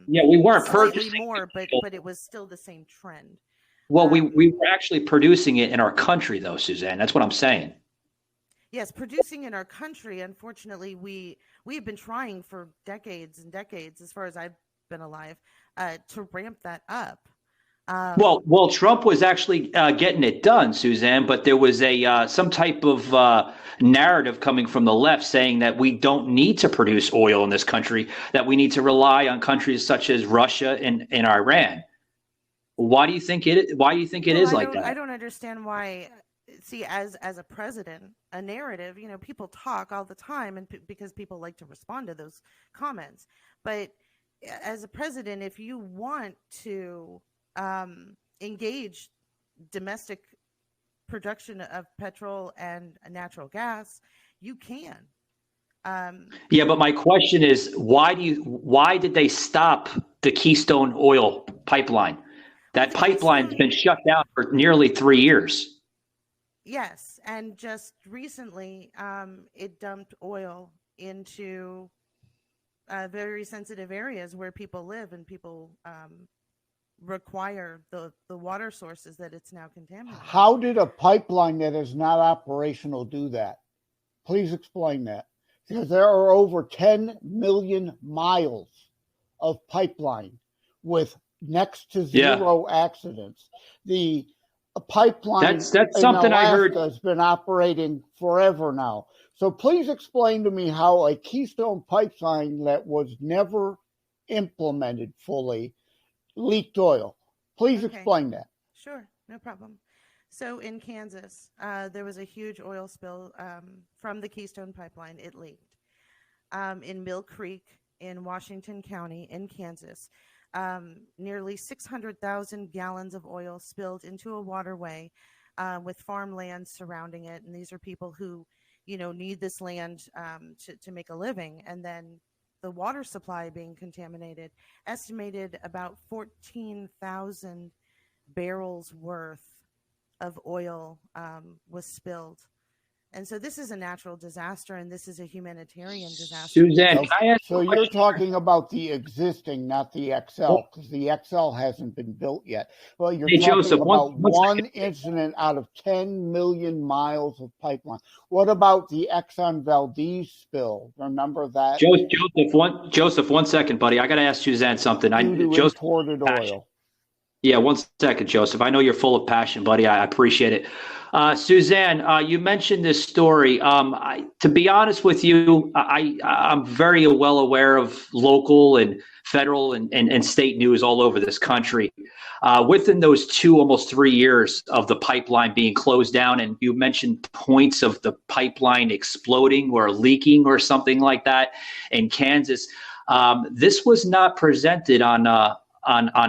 Yeah, we weren't slightly purchasing more, but it was still the same trend. Well, we were actually producing it in our country, though, Suzanne. That's what I'm saying. Yes, producing in our country. Unfortunately, we've been trying for decades and decades, as far as I've been alive, to ramp that up. Well, Trump was actually getting it done, Suzanne, but there was some type of narrative coming from the left saying that we don't need to produce oil in this country, that we need to rely on countries such as Russia and Iran. Why do you think it is like that? I don't understand why. See, as a president, a narrative, people talk all the time, and because people like to respond to those comments. But as a president, if you want to engage domestic production of petrol and natural gas, you can. Yeah, but my question is, why did they stop the Keystone oil pipeline? That pipeline's been shut down for nearly 3 years. Yes, and just recently, it dumped oil into very sensitive areas where people live, and people require the water sources that it's now contaminated. How did a pipeline that is not operational do that? Please explain that. Because there are over 10 million miles of pipeline with next to zero accidents. The pipeline that's something I heard has been operating forever now. So please explain to me how a Keystone pipeline that was never implemented fully leaked oil. Please explain that. Sure, no problem. So in Kansas, there was a huge oil spill from the Keystone pipeline. It leaked. In Mill Creek in Washington County in Kansas, nearly 600,000 gallons of oil spilled into a waterway with farmland surrounding it. And these are people who, need this land to make a living. And then the water supply being contaminated, estimated about 14,000 barrels worth of oil was spilled. And so this is a natural disaster, and this is a humanitarian disaster. Suzanne, can I ask so you're talking about the existing, not the XL, because the XL hasn't been built yet. Well, you're talking Joseph, about one incident out of 10 million miles of pipeline. What about the Exxon Valdez spill? Remember that? Joseph, 1 second, buddy. I got to ask Suzanne something. Joseph, imported oil. Yeah, 1 second, Joseph. I know you're full of passion, buddy. I appreciate it. Suzanne, you mentioned this story. To be honest with you, I'm very well aware of local and federal and state news all over this country. Within those almost 3 years of the pipeline being closed down, and you mentioned points of the pipeline exploding or leaking or something like that in Kansas, this was not presented on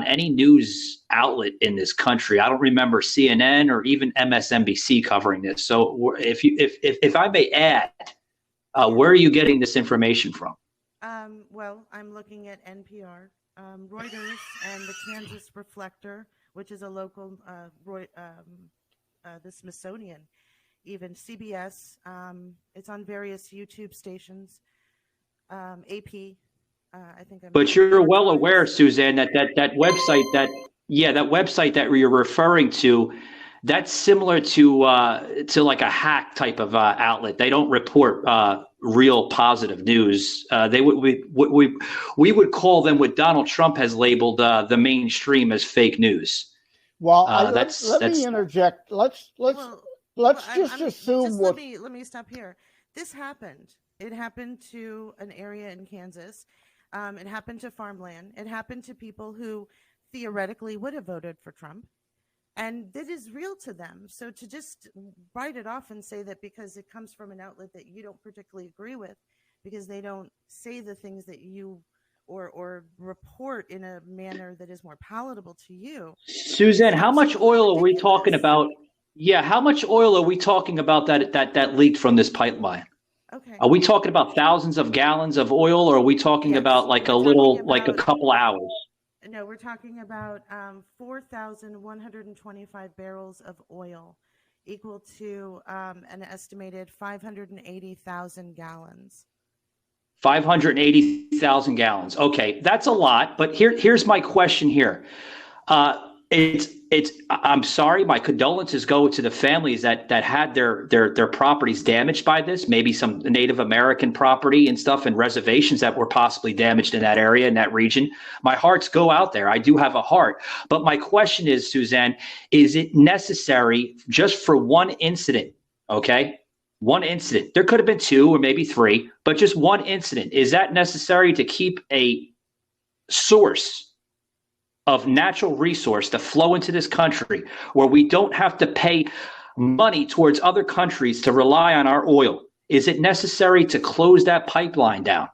any news outlet in this country. I don't remember CNN or even MSNBC covering this. So if I may add, where are you getting this information from? Well, I'm looking at NPR, Reuters, and the Kansas Reflector, which is a local, the Smithsonian, even CBS. It's on various YouTube stations, AP. I think but you're well aware, Suzanne, that website that website that you're referring to, that's similar to like a hack type of outlet. They don't report real positive news. We would call them what Donald Trump has labeled the mainstream as fake news. Well, let me interject. Let's just assume what. Let me stop here. This happened. It happened to an area in Kansas. It happened to farmland. It happened to people who theoretically would have voted for Trump. And it is real to them. So to just write it off and say that because it comes from an outlet that you don't particularly agree with, because they don't say the things that you or report in a manner that is more palatable to you. Suzanne, how much oil are we talking about? Yeah, how much oil are we talking about that leaked from this pipeline? Okay. Are we talking about thousands of gallons of oil, or are we talking Yes, about like like a couple hours? No, we're talking about 4,125 barrels of oil, equal to an estimated 580,000 gallons. 580,000 gallons. Okay, that's a lot. But here's my question here. I'm sorry. My condolences go to the families that had their properties damaged by this. Maybe some Native American property and stuff, and reservations that were possibly damaged in that area, in that region. My hearts go out there. I do have a heart. But my question is, Susanne, is it necessary just for one incident? Okay, one incident. There could have been two or maybe three, but just one incident. Is that necessary to keep a source of natural resource to flow into this country where we don't have to pay money towards other countries to rely on our oil? Is it necessary to close that pipeline down?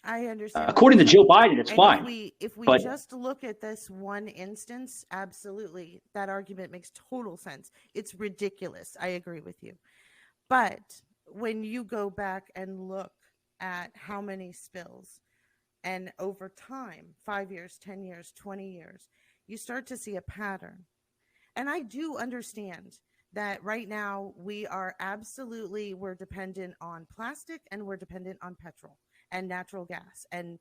I understand. According to Joe Biden, it's fine. If we just look at this one instance, absolutely, that argument makes total sense. It's ridiculous. I agree with you. But when you go back and look at how many spills, and over time, 5 years, 10 years, 20 years, you start to see a pattern. And I do understand that right now we're dependent on plastic, and we're dependent on petrol and natural gas. And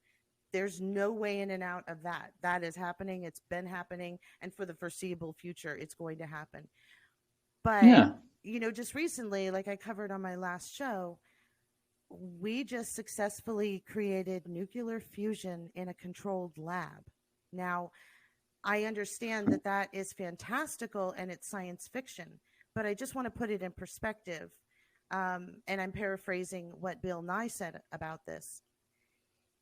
there's no way in and out of that. That is happening. It's been happening. And for the foreseeable future, it's going to happen. But, just recently, like I covered on my last show, we just successfully created nuclear fusion in a controlled lab. Now, I understand that is fantastical and it's science fiction, but I just want to put it in perspective. And I'm paraphrasing what Bill Nye said about this.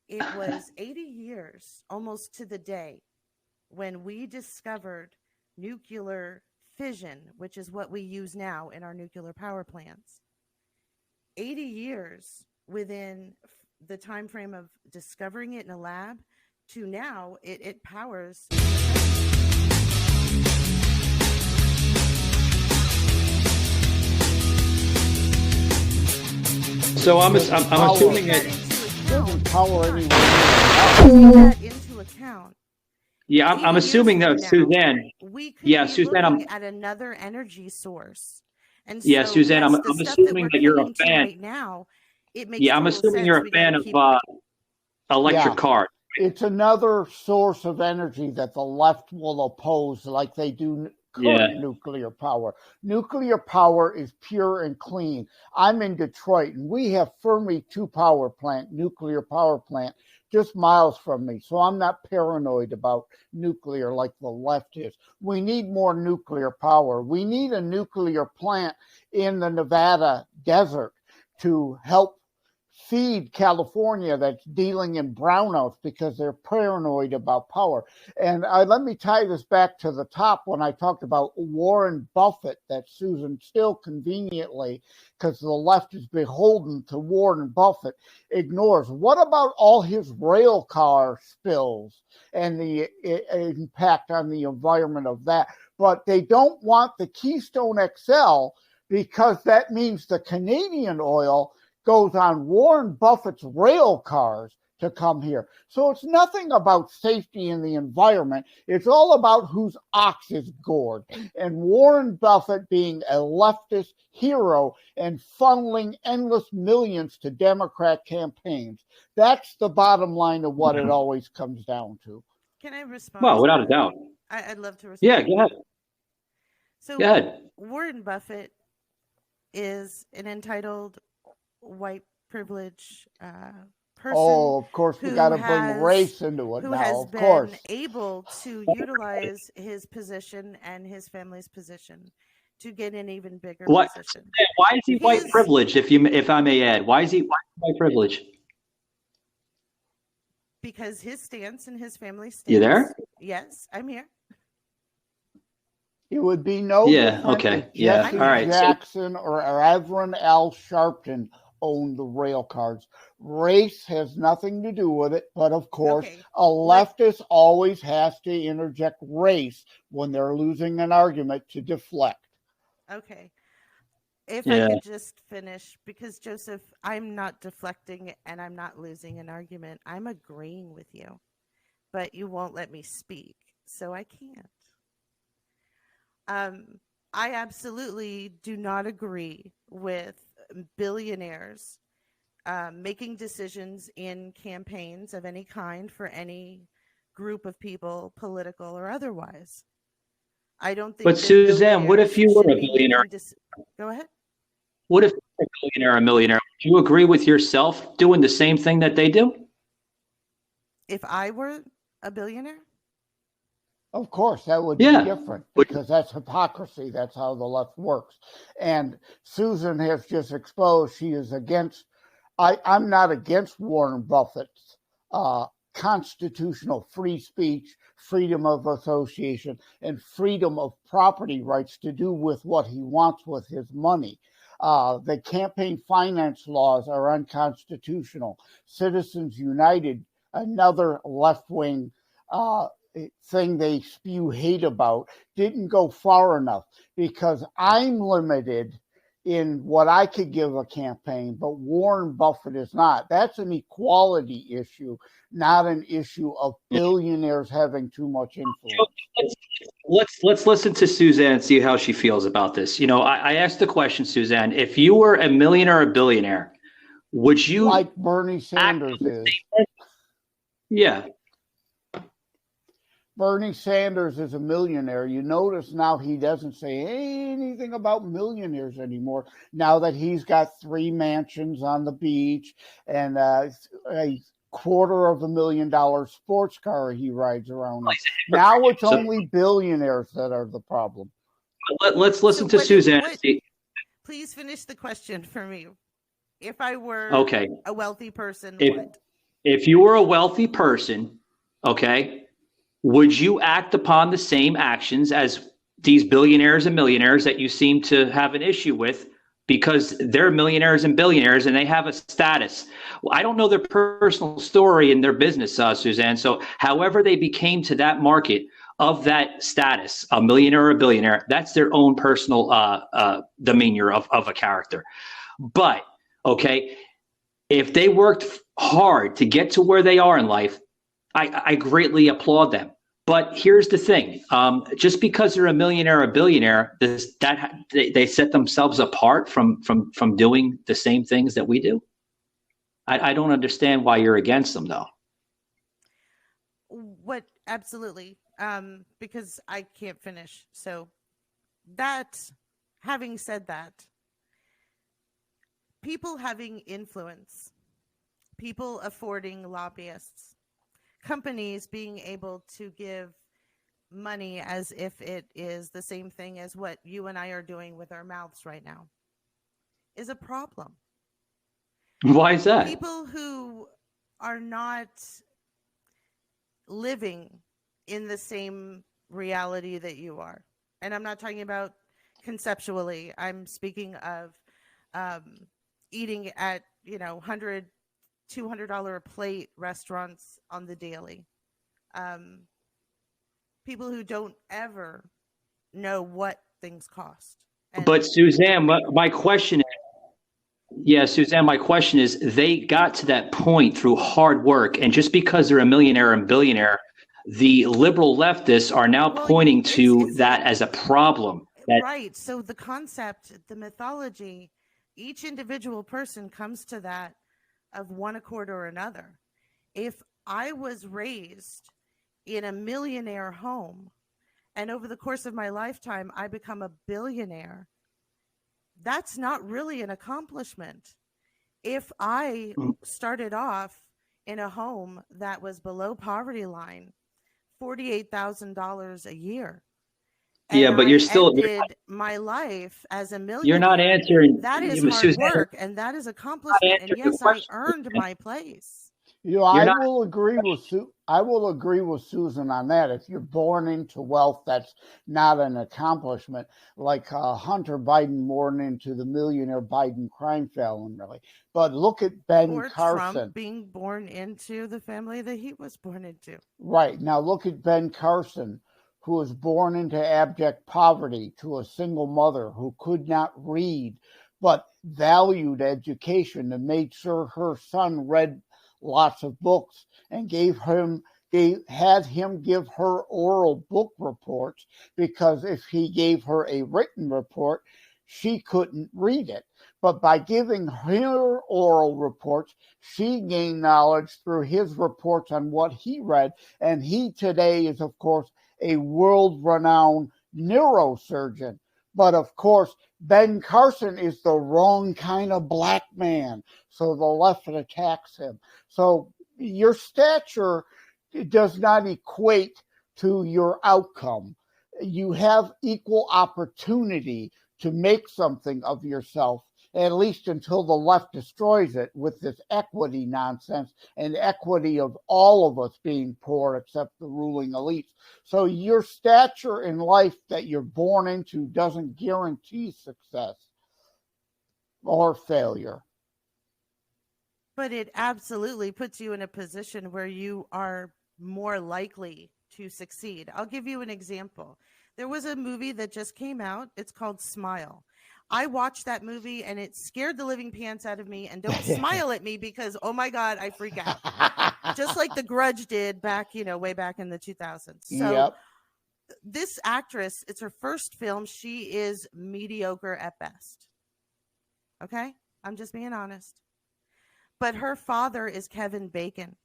It was 80 years, almost to the day, when we discovered nuclear fission, which is what we use now in our nuclear power plants. 80 years within the time frame of discovering it in a lab to now it powers. So I'm assuming that doesn't power anyone. That into account. Yeah, I'm assuming that Susanne. We could be Susanne, looking at another energy source. And so, Susanne, I'm assuming that you're a fan. Right now, it makes I'm assuming you're a fan of electric cars. It's another source of energy that the left will oppose, like they do current nuclear power. Nuclear power is pure and clean. I'm in Detroit, and we have Fermi 2 nuclear power plant, just miles from me. So I'm not paranoid about nuclear like the left is. We need more nuclear power. We need a nuclear plant in the Nevada desert to help feed California that's dealing in brownouts because they're paranoid about power. And let me tie this back to the top when I talked about Warren Buffett, that Susan still conveniently, because the left is beholden to Warren Buffett, ignores. What about all his rail car spills and the impact on the environment of that? But they don't want the Keystone XL because that means the Canadian oil goes on Warren Buffett's rail cars to come here. So it's nothing about safety in the environment. It's all about whose ox is gored. And Warren Buffett being a leftist hero and funneling endless millions to Democrat campaigns. That's the bottom line of what it always comes down to. Can I respond? Well, without a doubt. I'd love to respond. Yeah, go ahead. So go ahead. Warren Buffett is an entitled white privilege person. Oh, of course, we got to bring race into it now, of course. Who has been able to utilize his position and his family's position to get an even bigger position. Why is he white privileged, if I may add? Why is he white privileged? Because his stance and his family stance. You there? Yes, I'm here. It would be no different okay. if Jesse all right. Jackson or Reverend Al Sharpton owned the rail cars. Race has nothing to do with it, but of course, a leftist always has to interject race when they're losing an argument to deflect. Okay. If Yeah. I could just finish, because Joseph, I'm not deflecting and I'm not losing an argument. I'm agreeing with you, but you won't let me speak, so I can't. I absolutely do not agree with billionaires making decisions in campaigns of any kind for any group of people, political or otherwise. I don't think. But that Suzanne, what if you were billionaires a should be billionaire? making Go ahead. What if you're a billionaire or a millionaire? Do you agree with yourself doing the same thing that they do? If I were a billionaire, Of course, that would Yeah. be different because that's hypocrisy. That's how the left works. And Susan has just exposed she is against. I'm not against Warren Buffett's constitutional free speech, freedom of association, and freedom of property rights to do with what he wants with his money. The campaign finance laws are unconstitutional. Citizens United, another left-wing thing they spew hate about, didn't go far enough because I'm limited in what I could give a campaign, but Warren Buffett is not. That's an equality issue, not an issue of billionaires having too much influence. Let's listen to Suzanne and see how she feels about this. I asked the question, Suzanne, if you were a millionaire or a billionaire, would you like Bernie Sanders is? Yeah. Bernie Sanders is a millionaire. You notice now he doesn't say anything about millionaires anymore. Now that he's got 3 mansions on the beach and a $250,000 sports car he rides around. Now it's only billionaires that are the problem. Let's listen to Suzanne. Please finish the question for me. If I were a wealthy person, if you were a wealthy person, okay, would you act upon the same actions as these billionaires and millionaires that you seem to have an issue with because they're millionaires and billionaires and they have a status? Well, I don't know their personal story and their business, Suzanne. So however they became to that market of that status, a millionaire or a billionaire, that's their own personal demeanor of a character. But, okay, if they worked hard to get to where they are in life, I greatly applaud them. But here's the thing: just because they're a millionaire or a billionaire, they set themselves apart from doing the same things that we do. I don't understand why you're against them, though. What? Absolutely, because I can't finish. So having said that, people having influence, people affording lobbyists, companies being able to give money as if it is the same thing as what you and I are doing with our mouths right now is a problem. Why is that? People who are not living in the same reality that you are. And I'm not talking about conceptually. I'm speaking of eating at, $100, $200 a plate restaurants on the daily. People who don't ever know what things cost. But Suzanne, my question is, they got to that point through hard work, and just because they're a millionaire and billionaire, the liberal leftists are now pointing to that as a problem. Right. So the concept, the mythology, each individual person comes to that of one accord or another. If I was raised in a millionaire home and over the course of my lifetime I become a billionaire, that's not really an accomplishment. If I started off in a home that was below poverty line, $48,000 a year, but you're still my life as a millionaire. You're not answering. That is hard work, and that is accomplishment. And yes, I earned my place. I will agree with Susan on that. If you're born into wealth, that's not an accomplishment. Like Hunter Biden born into the millionaire Biden crime family. But look at Ben Carson. Trump being born into the family that he was born into. Right. Now look at Ben Carson, who was born into abject poverty to a single mother who could not read but valued education and made sure her son read lots of books and had him give her oral book reports, because if he gave her a written report, she couldn't read it. But by giving her oral reports, she gained knowledge through his reports on what he read. And he today is, of course, a world-renowned neurosurgeon. But, of course, Ben Carson is the wrong kind of black man, so the left attacks him. So your stature does not equate to your outcome. You have equal opportunity to make something of yourself, at least until the left destroys it with this equity nonsense and equity of all of us being poor except the ruling elites. So your stature in life that you're born into doesn't guarantee success or failure. But it absolutely puts you in a position where you are more likely to succeed. I'll give you an example. There was a movie that just came out. It's called Smile. I watched that movie and it scared the living pants out of me. And don't smile at me because, oh my God, I freak out. Just like The Grudge did back, way back in the 2000s. So This actress, it's her first film. She is mediocre at best. Okay? I'm just being honest. But her father is Kevin Bacon.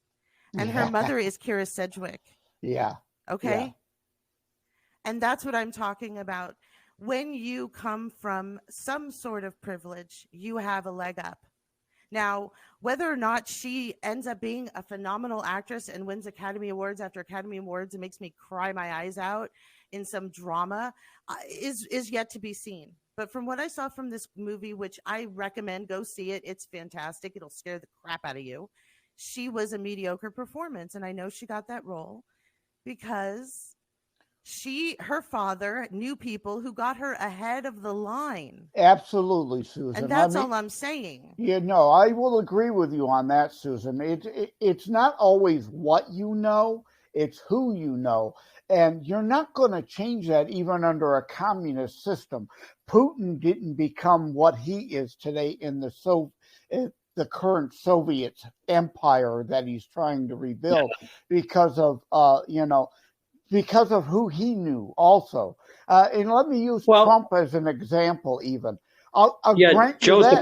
And her mother is Kira Sedgwick. Yeah. Okay? Yeah. And that's what I'm talking about. When you come from some sort of privilege, you have a leg up. Now, whether or not she ends up being a phenomenal actress and wins Academy Awards after Academy Awards and makes me cry my eyes out in some drama is yet to be seen. But from what I saw from this movie, which I recommend, go see it. It's fantastic. It'll scare the crap out of you. She was a mediocre performance. And I know she got that role because her father knew people who got her ahead of the line. Absolutely, Susan. And that's all I'm saying. I will agree with you on that, Susan. It's not always what you know, it's who you know. And you're not going to change that even under a communist system. Putin didn't become what he is today in the current Soviet empire that he's trying to rebuild because of who he knew also. And let me use Trump as an example even. Joseph,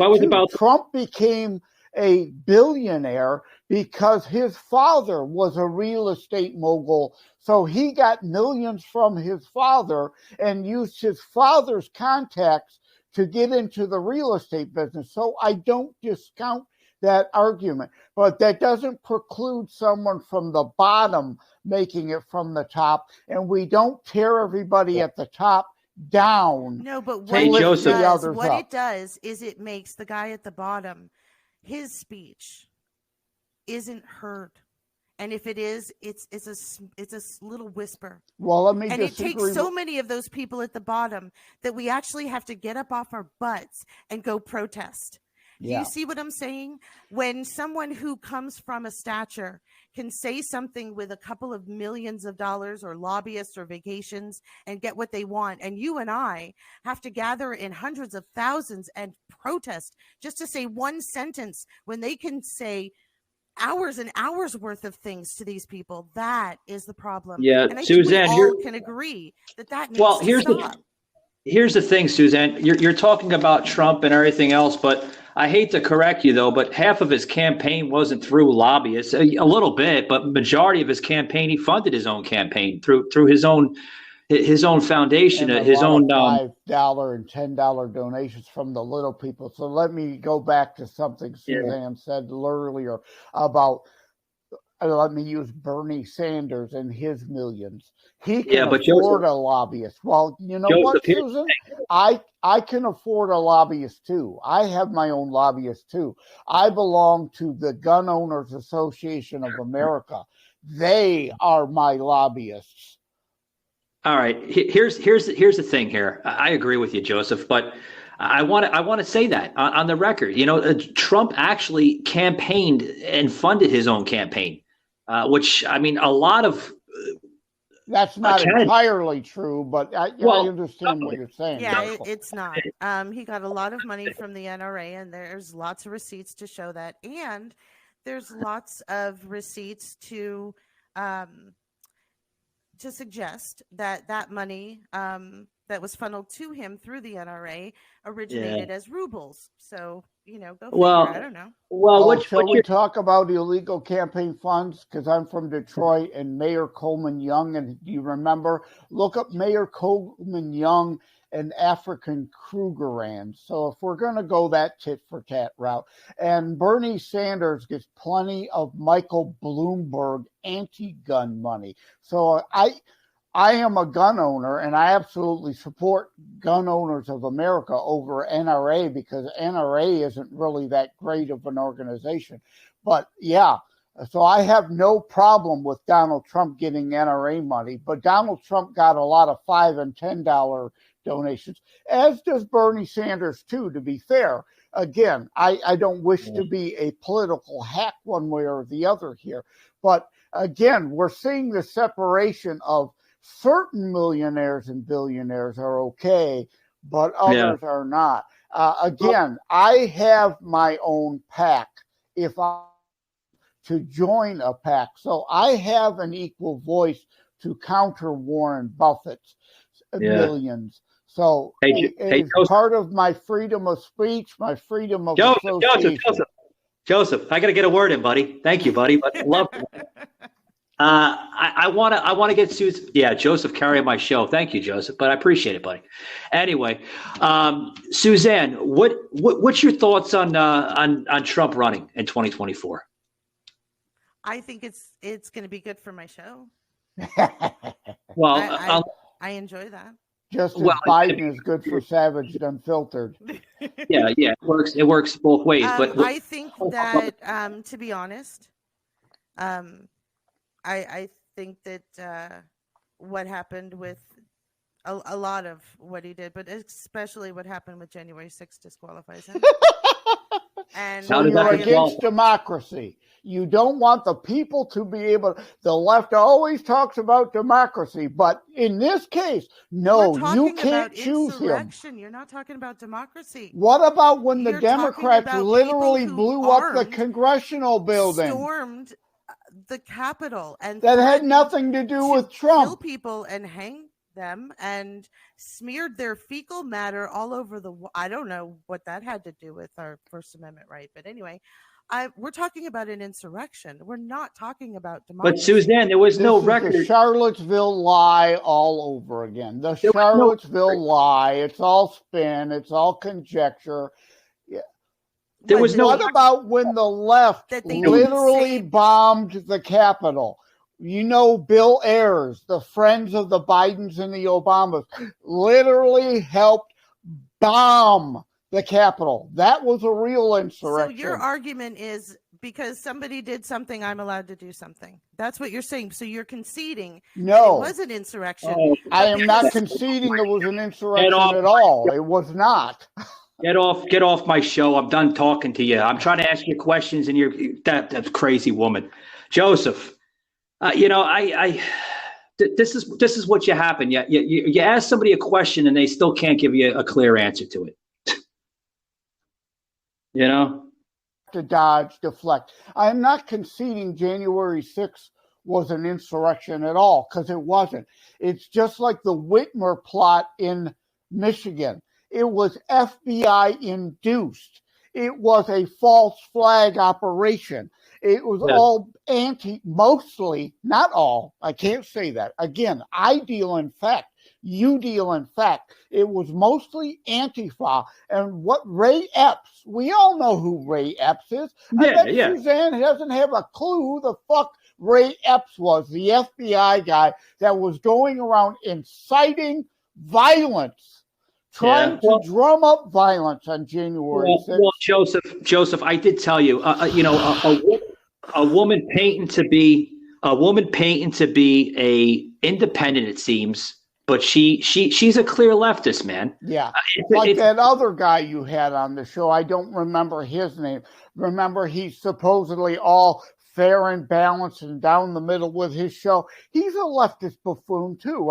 Trump became a billionaire because his father was a real estate mogul. So he got millions from his father and used his father's contacts to get into the real estate business. So I don't discount that argument, but that doesn't preclude someone from the bottom making it from the top, and we don't tear everybody at the top down. No, but what it does is it makes the guy at the bottom, his speech isn't heard. And if it is, it's a little whisper. Well, let me and it takes so many of those people at the bottom that we actually have to get up off our butts and go protest. Do you see what I'm saying? When someone who comes from a stature can say something with a couple of millions of dollars or lobbyists or vacations and get what they want, and you and I have to gather in hundreds of thousands and protest just to say one sentence when they can say hours and hours worth of things to these people, that is the problem. Yeah, and I Susanne, think we all can agree that needs to stop. Here's the thing, Susanne. You're talking about Trump and everything else, but I hate to correct you, though, but half of his campaign wasn't through lobbyists. A little bit, but majority of his campaign, he funded his own campaign through his own foundation, his own $5 and $10 donations from the little people. So let me go back to something Suzanne said earlier about. Let me use Bernie Sanders and his millions. He can afford a lobbyist. Well, you know what, Susan? I can afford a lobbyist too. I have my own lobbyist too. I belong to the Gun Owners Association of America. They are my lobbyists. All right. Here's the thing here. I agree with you, Joseph, but I want to say that on the record. Trump actually campaigned and funded his own campaign. Which, I mean, a lot of That's not entirely true, but I understand what you're saying. Yeah, it's not. He got a lot of money from the NRA, and there's lots of receipts to show that. And there's lots of receipts to suggest that money that was funneled to him through the NRA originated as rubles. So, go figure. I don't know. Well, shall we talk about illegal campaign funds? Because I'm from Detroit, and Mayor Coleman Young, and do you remember? Look up Mayor Coleman Young and African Krugerrand. So if we're going to go that tit-for-tat route, and Bernie Sanders gets plenty of Michael Bloomberg anti-gun money. So I am a gun owner, and I absolutely support Gun Owners of America over NRA, because NRA isn't really that great of an organization. But yeah, so I have no problem with Donald Trump getting NRA money, but Donald Trump got a lot of $5 and $10 donations, as does Bernie Sanders too, to be fair. Again, I don't wish to be a political hack one way or the other here, but again, we're seeing the separation of certain millionaires and billionaires are okay, but others are not. Again, I have my own PAC if I to join a PAC, so I have an equal voice to counter Warren Buffett's millions. So it's part of my freedom of speech, my freedom of association. Joseph, I got to get a word in, buddy. Thank you, buddy. But love you. I want to get Susan. Yeah, Joseph carrying my show. Thank you, Joseph. But I appreciate it, buddy. Anyway, Susanne, what's your thoughts on Trump running in 2024? I think it's going to be good for my show. Well, I enjoy that. Just as Biden is good for Savaged Unfiltered. Yeah, it works both ways. But I think that, to be honest, I think that what happened with a lot of what he did, but especially what happened with January 6th disqualifies him. And so you're against democracy. You don't want the people to be able. The left always talks about democracy, but in this case, no, you can't choose him. You're not talking about democracy. What about when the Democrats literally blew up the congressional building, stormed the Capitol, and that had nothing to do with Trump? Kill people and hang them and smeared their fecal matter all over the. I don't know what that had to do with our First Amendment right, but anyway, we're talking about an insurrection. We're not talking about democracy. But Susanne, there was no record. The Charlottesville lie all over again. The Charlottesville lie. It's all spin. It's all conjecture. Yeah. What about when the left literally bombed the Capitol? You know, Bill Ayers, the friends of the Bidens and the Obamas, literally helped bomb the Capitol. That was a real insurrection. So your argument is because somebody did something, I'm allowed to do something. That's what you're saying. So you're conceding no, it was an insurrection. I am not conceding it was an insurrection at all. It was not. Get off my show. I'm done talking to you. I'm trying to ask you questions, and you're that crazy woman, Joseph. This is what you happen. You ask somebody a question, and they still can't give you a clear answer to it. To dodge, deflect. I am not conceding January 6th was an insurrection at all, because it wasn't. It's just like the Whitmer plot in Michigan. It was FBI induced. It was a false flag operation. It was all mostly, not all, I can't say that. Again, I deal in fact, you deal in fact. It was mostly Antifa. And what Ray Epps, we all know who Ray Epps is. I bet Susanne doesn't have a clue who the fuck Ray Epps was, the FBI guy that was going around inciting violence. Trying to drum up violence on January 6th. Well, Joseph, I did tell you, a woman painting to be a independent, it seems, but she's a clear leftist, man. Yeah, that other guy you had on the show. I don't remember his name. Remember, he's supposedly all fair and balanced and down the middle with his show. He's a leftist buffoon too.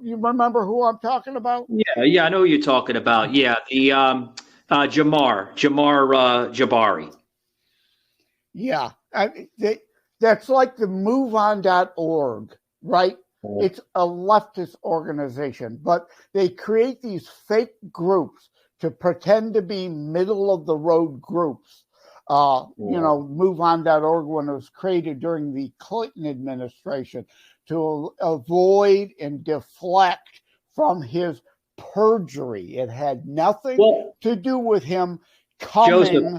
You remember who I'm talking about? Yeah, I know who you're talking about. Yeah, the Jamar Jabari. Yeah, that's like the MoveOn.org, right? It's a leftist organization, but they create these fake groups to pretend to be middle of the road groups. MoveOn.org, when it was created during the Clinton administration, to avoid and deflect from his perjury. It had nothing to do with him coming,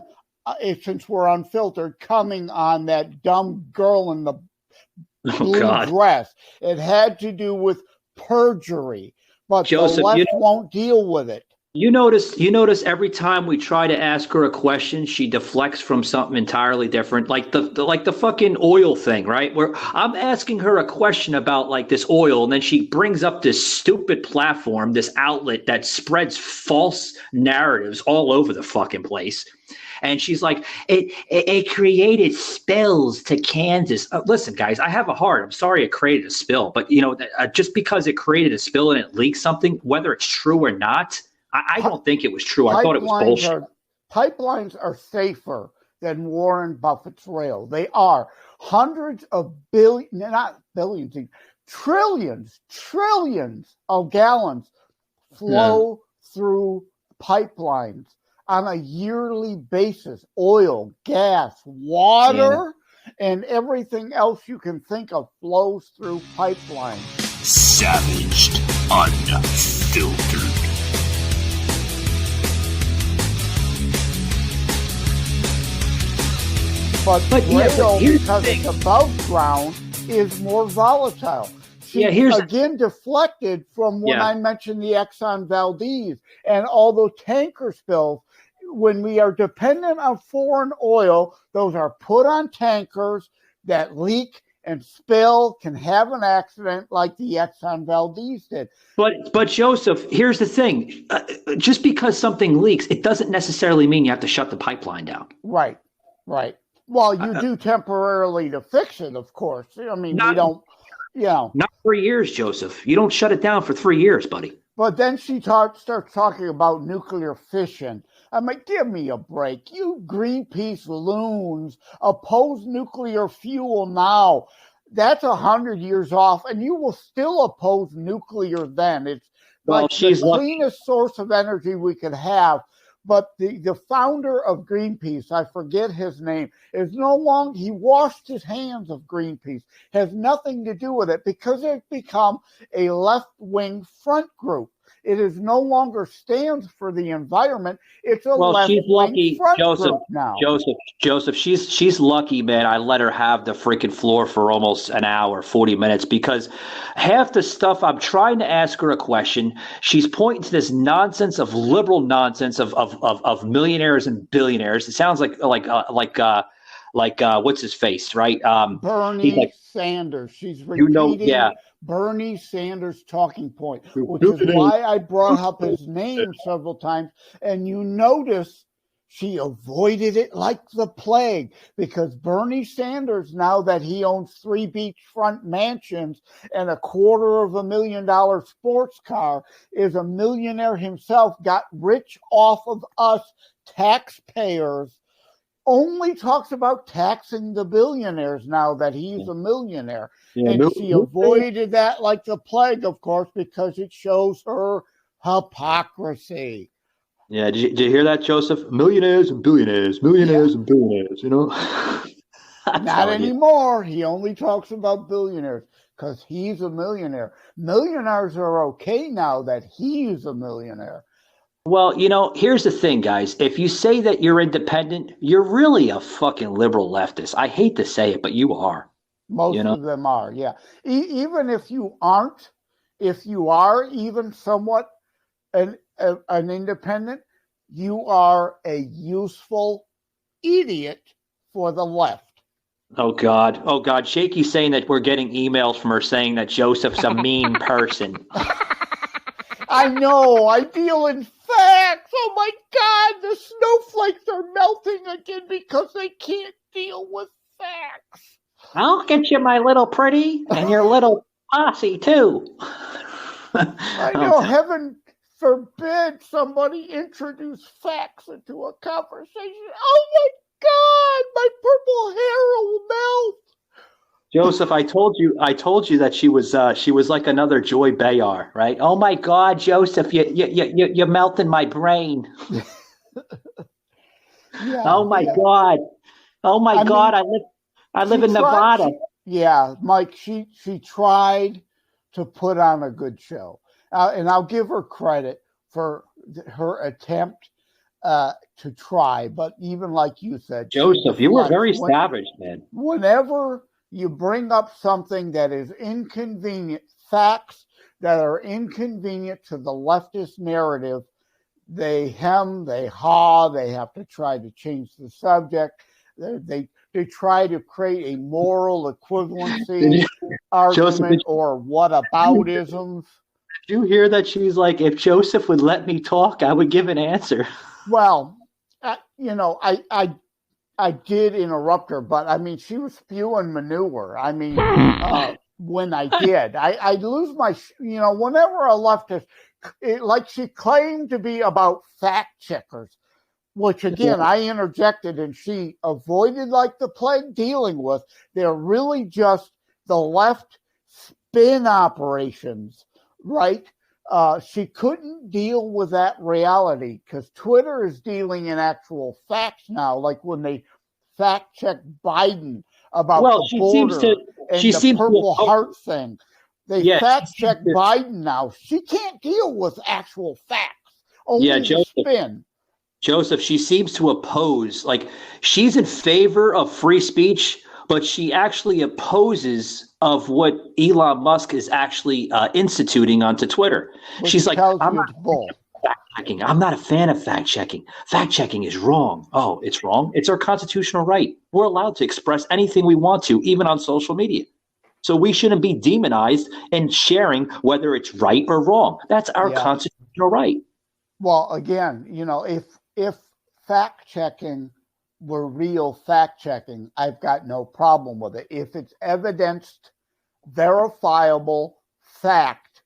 since we're unfiltered, coming on that dumb girl in the blue dress. It had to do with perjury, but Joseph, the left won't deal with it. You notice every time we try to ask her a question, she deflects from something entirely different, like the fucking oil thing, right? Where I'm asking her a question about like this oil, and then she brings up this stupid platform, this outlet that spreads false narratives all over the fucking place. And she's like, it created spills to Kansas. Listen, guys, I have a heart. I'm sorry it created a spill, but just because it created a spill and it leaked something, whether it's true or not, I don't think it was true. I thought it was bullshit. Pipelines are safer than Warren Buffett's rail. They are. Hundreds of trillions of gallons flow through pipelines on a yearly basis. Oil, gas, water, and everything else you can think of flows through pipelines. Savaged, unfiltered. But rail, because it's above ground, is more volatile. She again deflected from when I mentioned the Exxon Valdez and all those tanker spills. When we are dependent on foreign oil, those are put on tankers that leak and spill, can have an accident like the Exxon Valdez did. But Joseph, here's the thing. Just because something leaks, it doesn't necessarily mean you have to shut the pipeline down. Right. Well, you do temporarily to fix it, of course. I mean, we don't, Not 3 years, Joseph. You don't shut it down for 3 years, buddy. But then she starts talking about nuclear fission. I'm like, give me a break. You Greenpeace loons oppose nuclear fuel now. That's 100 years off, and you will still oppose nuclear then. It's the cleanest source of energy we could have. But the founder of Greenpeace, I forget his name, is no longer, he washed his hands of Greenpeace, has nothing to do with it because it's become a left-wing front group. It is no longer stands for the environment. It's a left-wing front group now. Joseph, she's lucky, man. I let her have the freaking floor for almost an hour, 40 minutes, because half the stuff I'm trying to ask her a question, she's pointing to this nonsense of liberal nonsense of millionaires and billionaires. It sounds like what's his face, right? Bernie Sanders. She's repeating Bernie Sanders' talking point, which is why I brought up his name several times. And you notice she avoided it like the plague, because Bernie Sanders, now that he owns 3 beachfront mansions and $250,000 sports car, is a millionaire himself, got rich off of us taxpayers. Only talks about taxing the billionaires now that he's a millionaire. And she avoided that like the plague, of course, because it shows her hypocrisy. Yeah, did you hear that, Joseph? Millionaires and billionaires, and billionaires, Not anymore. He only talks about billionaires because he's a millionaire. Millionaires are okay now that he's a millionaire. Well, here's the thing, guys. If you say that you're independent, you're really a fucking liberal leftist. I hate to say it, but you are. Most of them are, yeah. Even if you aren't, if you are even somewhat an independent, you are a useful idiot for the left. Oh, God. Shaky's saying that we're getting emails from her saying that Joseph's a mean person. I know. I deal in facts. Oh, my God. The snowflakes are melting again because they can't deal with facts. I'll get you my little pretty and your little posse too. I know, heaven forbid somebody introduce facts into a conversation. Oh my God, my purple hair will melt. Joseph, I told you that she was like another Joy Behar, right? Oh my God, Joseph, you're melting my brain. Oh my God. Oh my God, I live in Nevada. Mike, she tried to put on a good show. And I'll give her credit for her attempt to try. But even like you said, Joseph, you were very savage, man. Whenever you bring up something that is inconvenient, facts that are inconvenient to the leftist narrative, they hem, they haw, they have to try to change the subject. They try to create a moral equivalency argument or whataboutisms. Did you hear that she's like, if Joseph would let me talk, I would give an answer? Well, I did interrupt her, but I mean, she was spewing manure. I mean, when I did, I lose my, whenever a leftist, like she claimed to be about fact checkers, which again, I interjected and she avoided like the plague dealing with. They're really just the left spin operations, right? She couldn't deal with that reality because Twitter is dealing in actual facts now, like when they fact check Biden about the border and the Purple Heart thing. They fact check Biden now. She can't deal with actual facts. Only the spin. Joseph, she seems to oppose, like she's in favor of free speech, but she actually opposes of what Elon Musk is actually instituting onto Twitter. She's like, I'm not fact-checking. I'm not a fan of fact-checking. Fact-checking is wrong. Oh, it's wrong? It's our constitutional right. We're allowed to express anything we want to, even on social media. So we shouldn't be demonized in sharing whether it's right or wrong. That's our constitutional right. Well, again, if fact-checking were real fact-checking, I've got no problem with it. If it's evidenced, verifiable fact,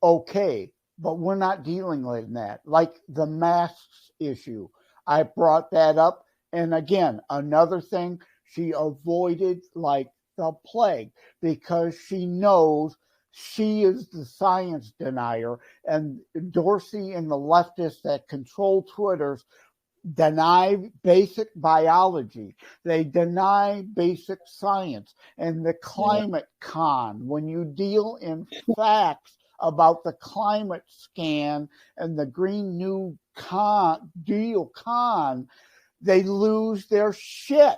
okay. But we're not dealing with that. Like the masks issue, I brought that up. And again, another thing, she avoided like the plague because she knows she is the science denier. And Dorsey and the leftists that control Twitter's deny basic biology. They deny basic science. And the climate con, when you deal in facts about the climate scan and the Green New Deal con, they lose their shit.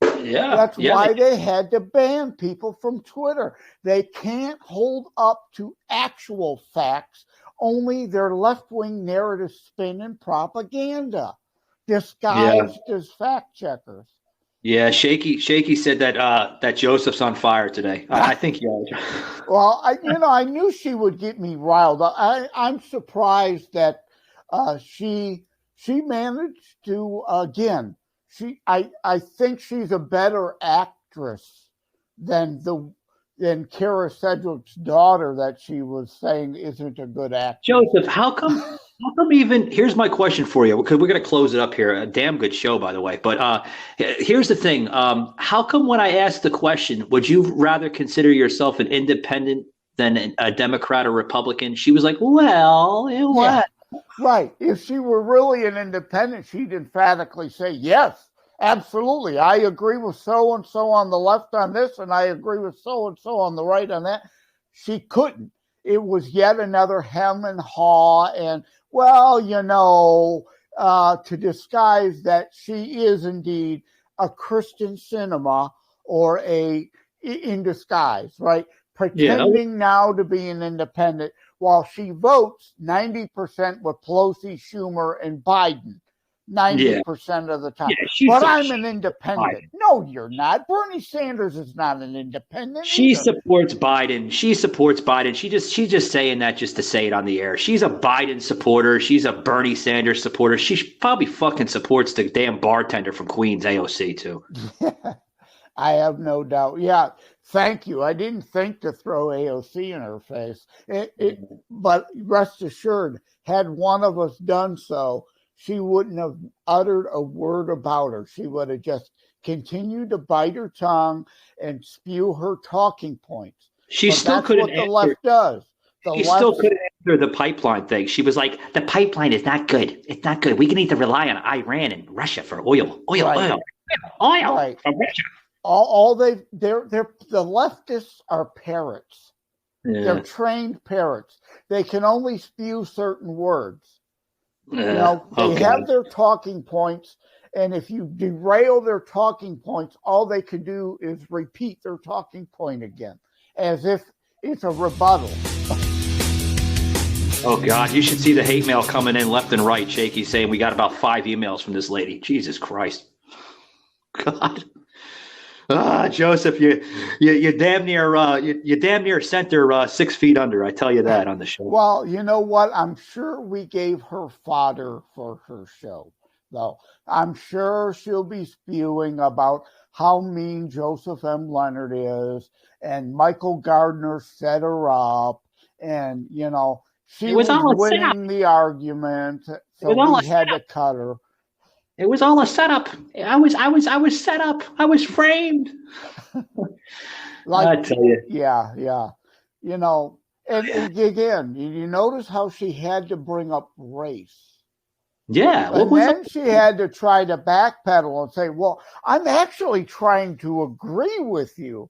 That's why they had to ban people from Twitter. They can't hold up to actual facts, only their left-wing narrative spin and propaganda, disguised as fact checkers. Yeah, Shaky said that Joseph's on fire today. I think Well, I knew she would get me riled. I'm surprised that she managed to again. I think she's a better actress than Kara Sedgwick's daughter that she was saying isn't a good actress. Joseph, how come even, here's my question for you, because we're going to close it up here. A damn good show, by the way. But here's the thing. How come when I asked the question, would you rather consider yourself an independent than a Democrat or Republican? She was like, well, what? Right. If she were really an independent, she'd emphatically say, yes, absolutely. I agree with so-and-so on the left on this, and I agree with so-and-so on the right on that. She couldn't. It was yet another hem and haw and, to disguise that she is indeed a Christian cinema or in disguise, right? Pretending now to be an independent while she votes 90% with Pelosi, Schumer, and Biden 90% of the time. But I'm an independent. No, you're not. Bernie Sanders is not an independent. She supports Biden. She's just saying that just to say it on the air. She's a Biden supporter. She's a Bernie Sanders supporter. She probably fucking supports the damn bartender from Queens, AOC, too. I have no doubt. Yeah, thank you. I didn't think to throw AOC in her face. But rest assured, had one of us done so, she wouldn't have uttered a word about her. She would have just continued to bite her tongue and spew her talking points. She still couldn't answer. That's what the left does. She still couldn't answer the pipeline thing. She was like, the pipeline is not good. It's not good. We need to rely on Iran and Russia for oil. Oil right. from Russia. The leftists are parrots. Yeah. They're trained parrots. They can only spew certain words. They have their talking points, and if you derail their talking points, all they can do is repeat their talking point again, as if it's a rebuttal. Oh, God, you should see the hate mail coming in left and right, Shaky, saying we got about 5 emails from this lady. Jesus Christ. God. Joseph, you damn near sent her 6 feet under. I tell you that on the show. Well, you know what? I'm sure we gave her fodder for her show, though. I'm sure she'll be spewing about how mean Joseph M. Leonard is, and Michael Gardner set her up, and she was winning the argument, so we had to cut her. It was all a setup. I was set up. I was framed. I tell you. Yeah. And again, you notice how she had to bring up race. Yeah. And then she had to try to backpedal and say, well, I'm actually trying to agree with you.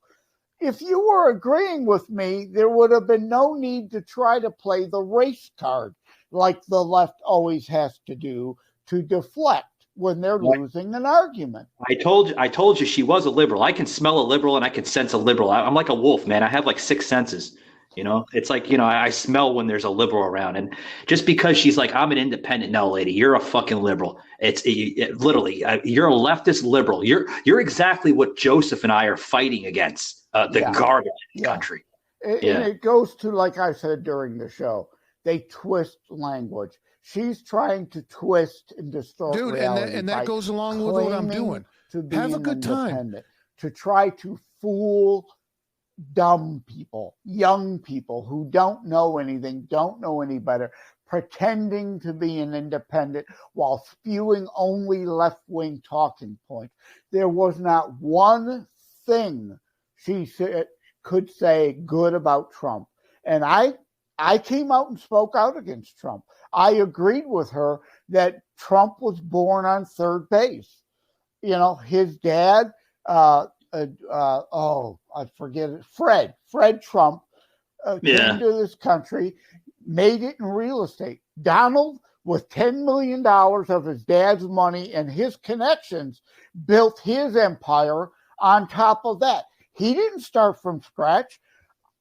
If you were agreeing with me, there would have been no need to try to play the race card like the left always has to do to deflect when they're losing an argument. I told you she was a liberal. I can smell a liberal and I can sense a liberal. I'm like a wolf, man. I have like 6 senses. It's like, I smell when there's a liberal around. And just because she's like, I'm an independent. No, lady, you're a fucking liberal. Literally, you're a leftist liberal. You're exactly what Joseph and I are fighting against, garbage in the country. And it goes to, like I said during the show, they twist language. She's trying to twist and distort reality. And that goes along with what I'm doing. Have a good time. To try to fool dumb people, young people who don't know anything, don't know any better, pretending to be an independent while spewing only left-wing talking points. There was not one thing she could say good about Trump. And I came out and spoke out against Trump. I agreed with her that Trump was born on third base. His dad, I forget it, Fred Trump came to this country, made it in real estate. Donald, with $10 million of his dad's money and his connections, built his empire on top of that. He didn't start from scratch.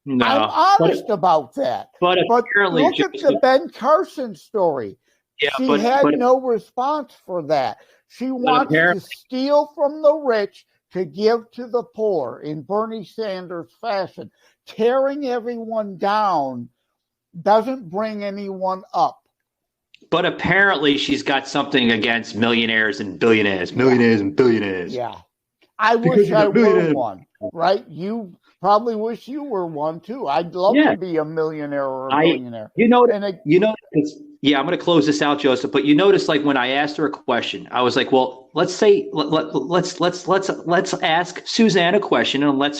No, I'm honest about that. But apparently, look at the Ben Carson story. Yeah, she had no response for that. She wants to steal from the rich to give to the poor in Bernie Sanders fashion. Tearing everyone down doesn't bring anyone up. But apparently she's got something against millionaires and billionaires. Yeah. I wish I were one, right? You probably wish you were one too. I'd love to be a millionaire or a billionaire. I'm going to close this out, Joseph. But you notice, like when I asked her a question, I was like, "Well, let's ask Susanne a question and let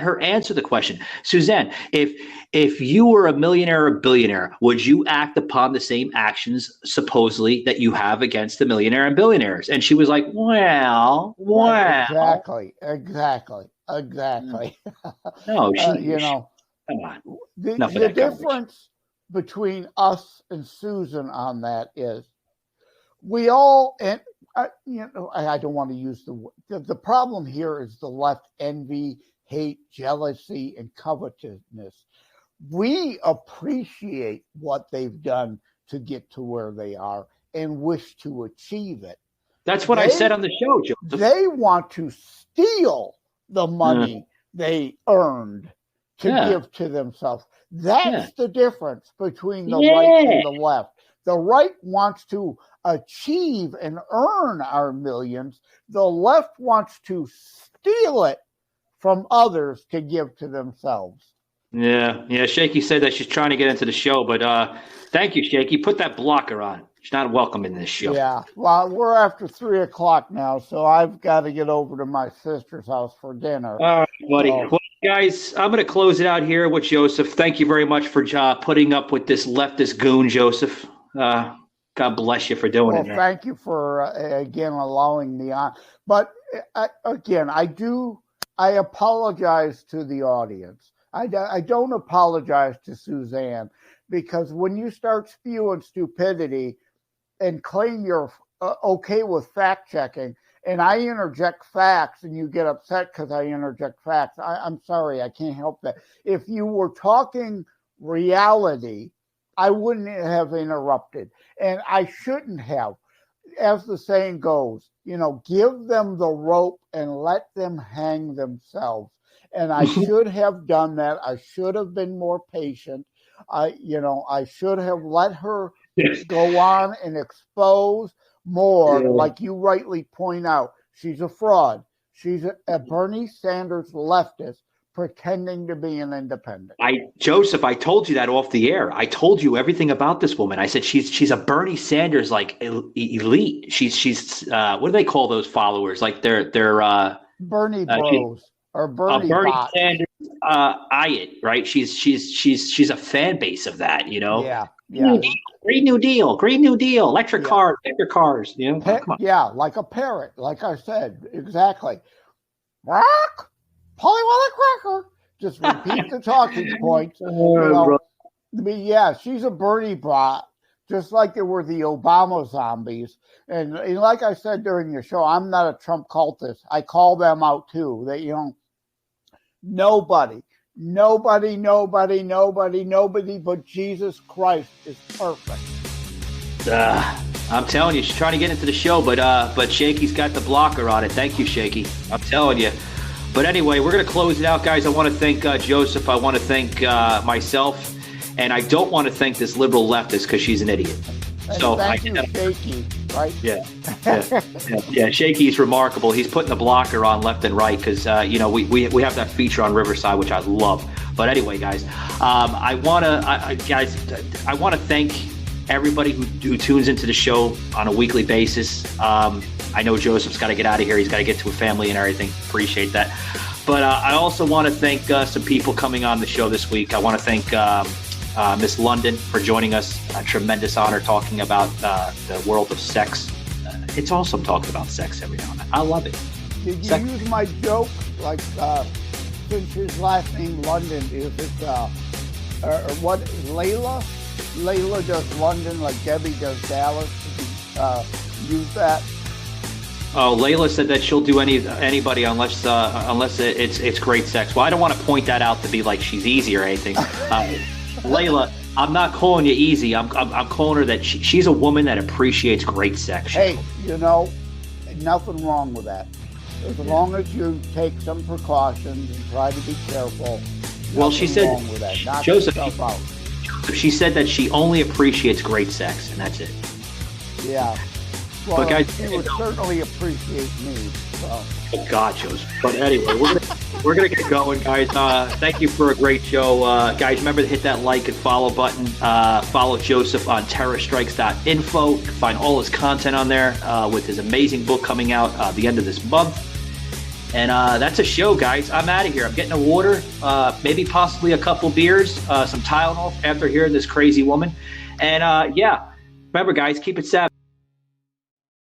her answer the question." Susanne, if you were a millionaire or a billionaire, would you act upon the same actions supposedly that you have against the millionaire and billionaires? And she was like, "Well, exactly." No, come on. The difference between us and Susan on that is we all, and I don't want to use the problem here is the left envy, hate, jealousy, and covetousness. We appreciate what they've done to get to where they are and wish to achieve it. That's what I said on the show, Joseph. They want to steal the money they earned to give to themselves. That's the difference between the right and the left. The right wants to achieve and earn our millions. The left wants to steal it from others to give to themselves. Yeah. Shaky said that she's trying to get into the show, but thank you, Shaky. Put that blocker on. She's not welcome in this show. Yeah. Well, we're after 3:00 now, so I've got to get over to my sister's house for dinner. All right, buddy. Well, guys, I'm going to close it out here with Joseph. Thank you very much for putting up with this leftist goon, Joseph. God bless you for doing it. Well, thank you for, again, allowing me on. But, I apologize to the audience. I don't apologize to Susanne, because when you start spewing stupidity and claim you're okay with fact-checking, and I interject facts and you get upset because I interject facts, I'm sorry, I can't help that. If you were talking reality, I wouldn't have interrupted, and I shouldn't have. As the saying goes, give them the rope and let them hang themselves. And I should have done that. I should have been more patient. I should have let her go on and expose more. Yeah. Like you rightly point out, she's a fraud. She's a Bernie Sanders leftist pretending to be an independent. Joseph, I told you that off the air. I told you everything about this woman. I said she's a Bernie Sanders elite. She's what do they call those followers? Like they're Bernie bros or Bernie Sanders Ayat, right? She's a fan base of that, Yeah. Green New Deal, electric cars, come on. Yeah, like a parrot, like I said, exactly. Rock, Polywillow Cracker. Just repeat the talking points. She's a Bernie bot, just like there were the Obama zombies. And like I said during the show, I'm not a Trump cultist. I call them out too. That nobody but Jesus Christ is perfect. I'm telling you, she's trying to get into the show, but Shaky's got the blocker on it. Thank you, Shaky. I'm telling you. But anyway, we're going to close it out, guys. I want to thank Joseph. I want to thank myself. And I don't want to thank this liberal leftist because she's an idiot. So thank you, Shaky, right? Yeah. Shaky's remarkable. He's putting the blocker on left and right because, we have that feature on Riverside, which I love. But anyway, guys, I want to thank everybody who tunes into the show on a weekly basis. I know Joseph's got to get out of here. He's got to get to a family and everything. Appreciate that. But I also want to thank some people coming on the show this week. I want to thank Miss London for joining us. A tremendous honor talking about the world of sex. It's awesome talking about sex every now and then. I love it. Did you use my joke? Like, since his last name London, is it, what, Layla? Layla does London like Debbie does Dallas. Use that. Oh, Layla said that she'll do anybody unless it's great sex. Well, I don't want to point that out to be like she's easy or anything. Layla, I'm not calling you easy. I'm calling her that she's a woman that appreciates great sex. Hey, nothing wrong with that. As long as you take some precautions and try to be careful. Well, she said, wrong with that. Knock Joseph, yourself out. She said that she only appreciates great sex, and that's it. Yeah. Well, but guys, she would certainly appreciate me. So. Oh, God, Joseph. But anyway, we're gonna get going, guys. Thank you for a great show, guys. Remember to hit that like and follow button. Follow Joseph on terrorstrikes.info. You can find all his content on there with his amazing book coming out the end of this month. And that's a show, guys. I'm out of here. I'm getting a water, maybe possibly a couple beers, some Tylenol after hearing this crazy woman. And remember, guys, keep it savage.